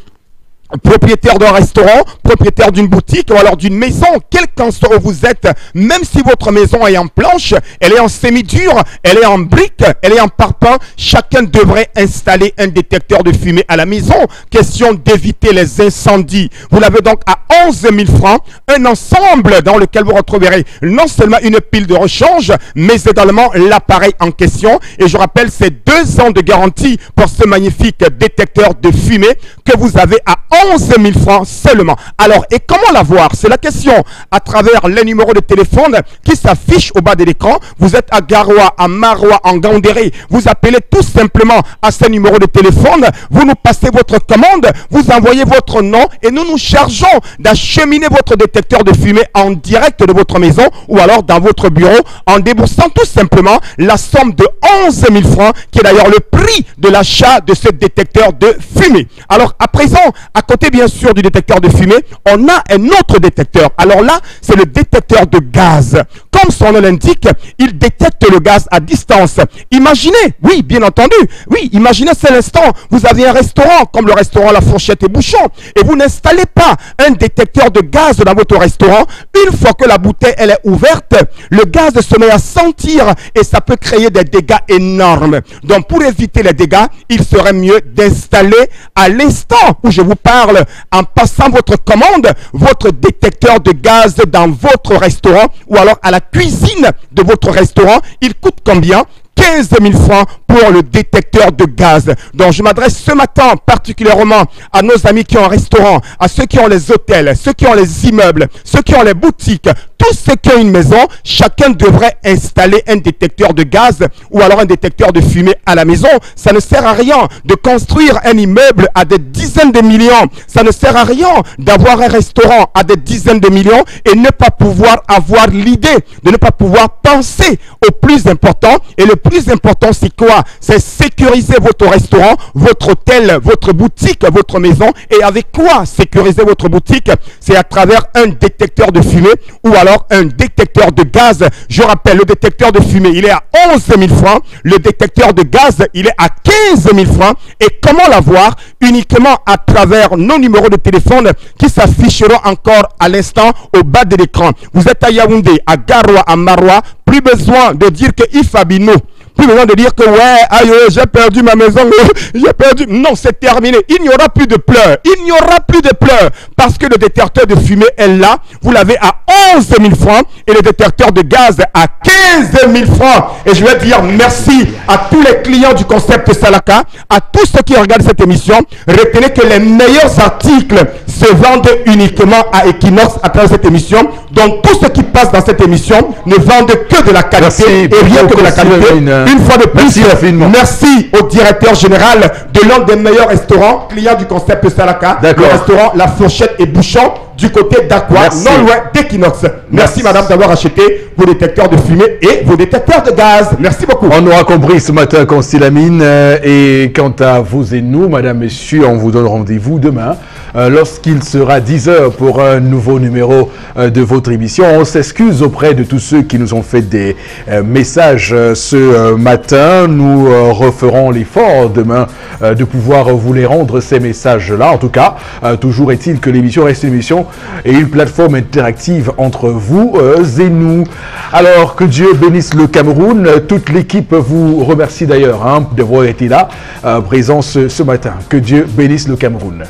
propriétaire d'un restaurant, propriétaire d'une boutique ou alors d'une maison, quel qu'en soit où vous êtes, même si votre maison est en planche, elle est en semi-dur, elle est en brique, elle est en parpaing, chacun devrait installer un détecteur de fumée à la maison. Question d'éviter les incendies. Vous l'avez donc à 11 000 francs, un ensemble dans lequel vous retrouverez non seulement une pile de rechange, mais également l'appareil en question. Et je rappelle, c'est 2 ans de garantie pour ce magnifique détecteur de fumée que vous avez à 11 000 francs seulement. Alors, et comment l'avoir? C'est la question. À travers les numéros de téléphone qui s'affichent au bas de l'écran. Vous êtes à Garoua, à Maroua, en Gandéré. Vous appelez tout simplement à ces numéros de téléphone. Vous nous passez votre commande. Vous envoyez votre nom et nous nous chargeons d'acheminer votre détecteur de fumée en direct de votre maison ou alors dans votre bureau en déboursant tout simplement la somme de 11 000 francs qui est d'ailleurs le prix de l'achat de ce détecteur de fumée. Alors, à présent, à côté bien sûr du détecteur de fumée, on a un autre détecteur. Alors là, c'est le détecteur de gaz. Comme son nom l'indique, il détecte le gaz à distance. Imaginez, oui, bien entendu, oui, imaginez c'est l'instant, vous avez un restaurant, comme le restaurant La Fourchette et Bouchon, et vous n'installez pas un détecteur de gaz dans votre restaurant. Une fois que la bouteille elle est ouverte, le gaz se met à sentir et ça peut créer des dégâts énormes. Donc pour éviter les dégâts, il serait mieux d'installer à l'instant où je vous parle, en passant votre commande, votre détecteur de gaz dans votre restaurant ou alors à la cuisine de votre restaurant. Il coûte combien? 15 000 francs pour le détecteur de gaz. Donc je m'adresse ce matin particulièrement à nos amis qui ont un restaurant, à ceux qui ont les hôtels, ceux qui ont les immeubles, ceux qui ont les boutiques, tous ceux qui ont une maison. Chacun devrait installer un détecteur de gaz ou alors un détecteur de fumée à la maison. Ça ne sert à rien de construire un immeuble à des dizaines de millions. Ça ne sert à rien d'avoir un restaurant à des dizaines de millions et ne pas pouvoir avoir l'idée, de ne pas pouvoir penser au plus important. Et le plus important, c'est quoi? C'est sécuriser votre restaurant, votre hôtel, votre boutique, votre maison. Et avec quoi sécuriser votre boutique? C'est à travers un détecteur de fumée ou alors un détecteur de gaz. Je rappelle, le détecteur de fumée, il est à 11 000 francs. Le détecteur de gaz, il est à 15 000 francs. Et comment l'avoir? Uniquement à travers nos numéros de téléphone qui s'afficheront encore à l'instant au bas de l'écran. Vous êtes à Yaoundé, à Garoua, à Maroua. Plus besoin de dire que Ifabino. Plus besoin de dire que ouais, aïe, j'ai perdu ma maison, j'ai perdu. Non, c'est terminé. Il n'y aura plus de pleurs. Il n'y aura plus de pleurs. Parce que le détecteur de fumée est là. Vous l'avez à 11 000 francs et le détecteur de gaz à 15 000 francs. Et je vais dire merci à tous les clients du concept Salaka, à tous ceux qui regardent cette émission. Retenez que les meilleurs articles se vendent uniquement à Equinox à travers cette émission. Donc, tous ceux qui passent dans cette émission ne vendent que de la qualité et rien que de la qualité. Une fois de plus, merci au directeur général de l'un des meilleurs restaurants, client du concept Salaka, le restaurant La Fourchette et Bouchon, du côté d'Aqua, non loin d'Equinox. Merci madame d'avoir acheté vos détecteurs de fumée et vos détecteurs de gaz. Merci beaucoup. On aura compris ce matin, Constellamine. Et quant à vous et nous, madame, messieurs, on vous donne rendez-vous demain lorsqu'il sera 10h pour un nouveau numéro de votre émission. On s'excuse auprès de tous ceux qui nous ont fait des messages ce matin. Nous referons l'effort demain de pouvoir vous les rendre, ces messages-là. En tout cas, toujours est-il que l'émission reste une émission et une plateforme interactive entre vous et nous. Alors, que Dieu bénisse le Cameroun. Toute l'équipe vous remercie d'ailleurs d'avoir été là, présent ce matin. Que Dieu bénisse le Cameroun.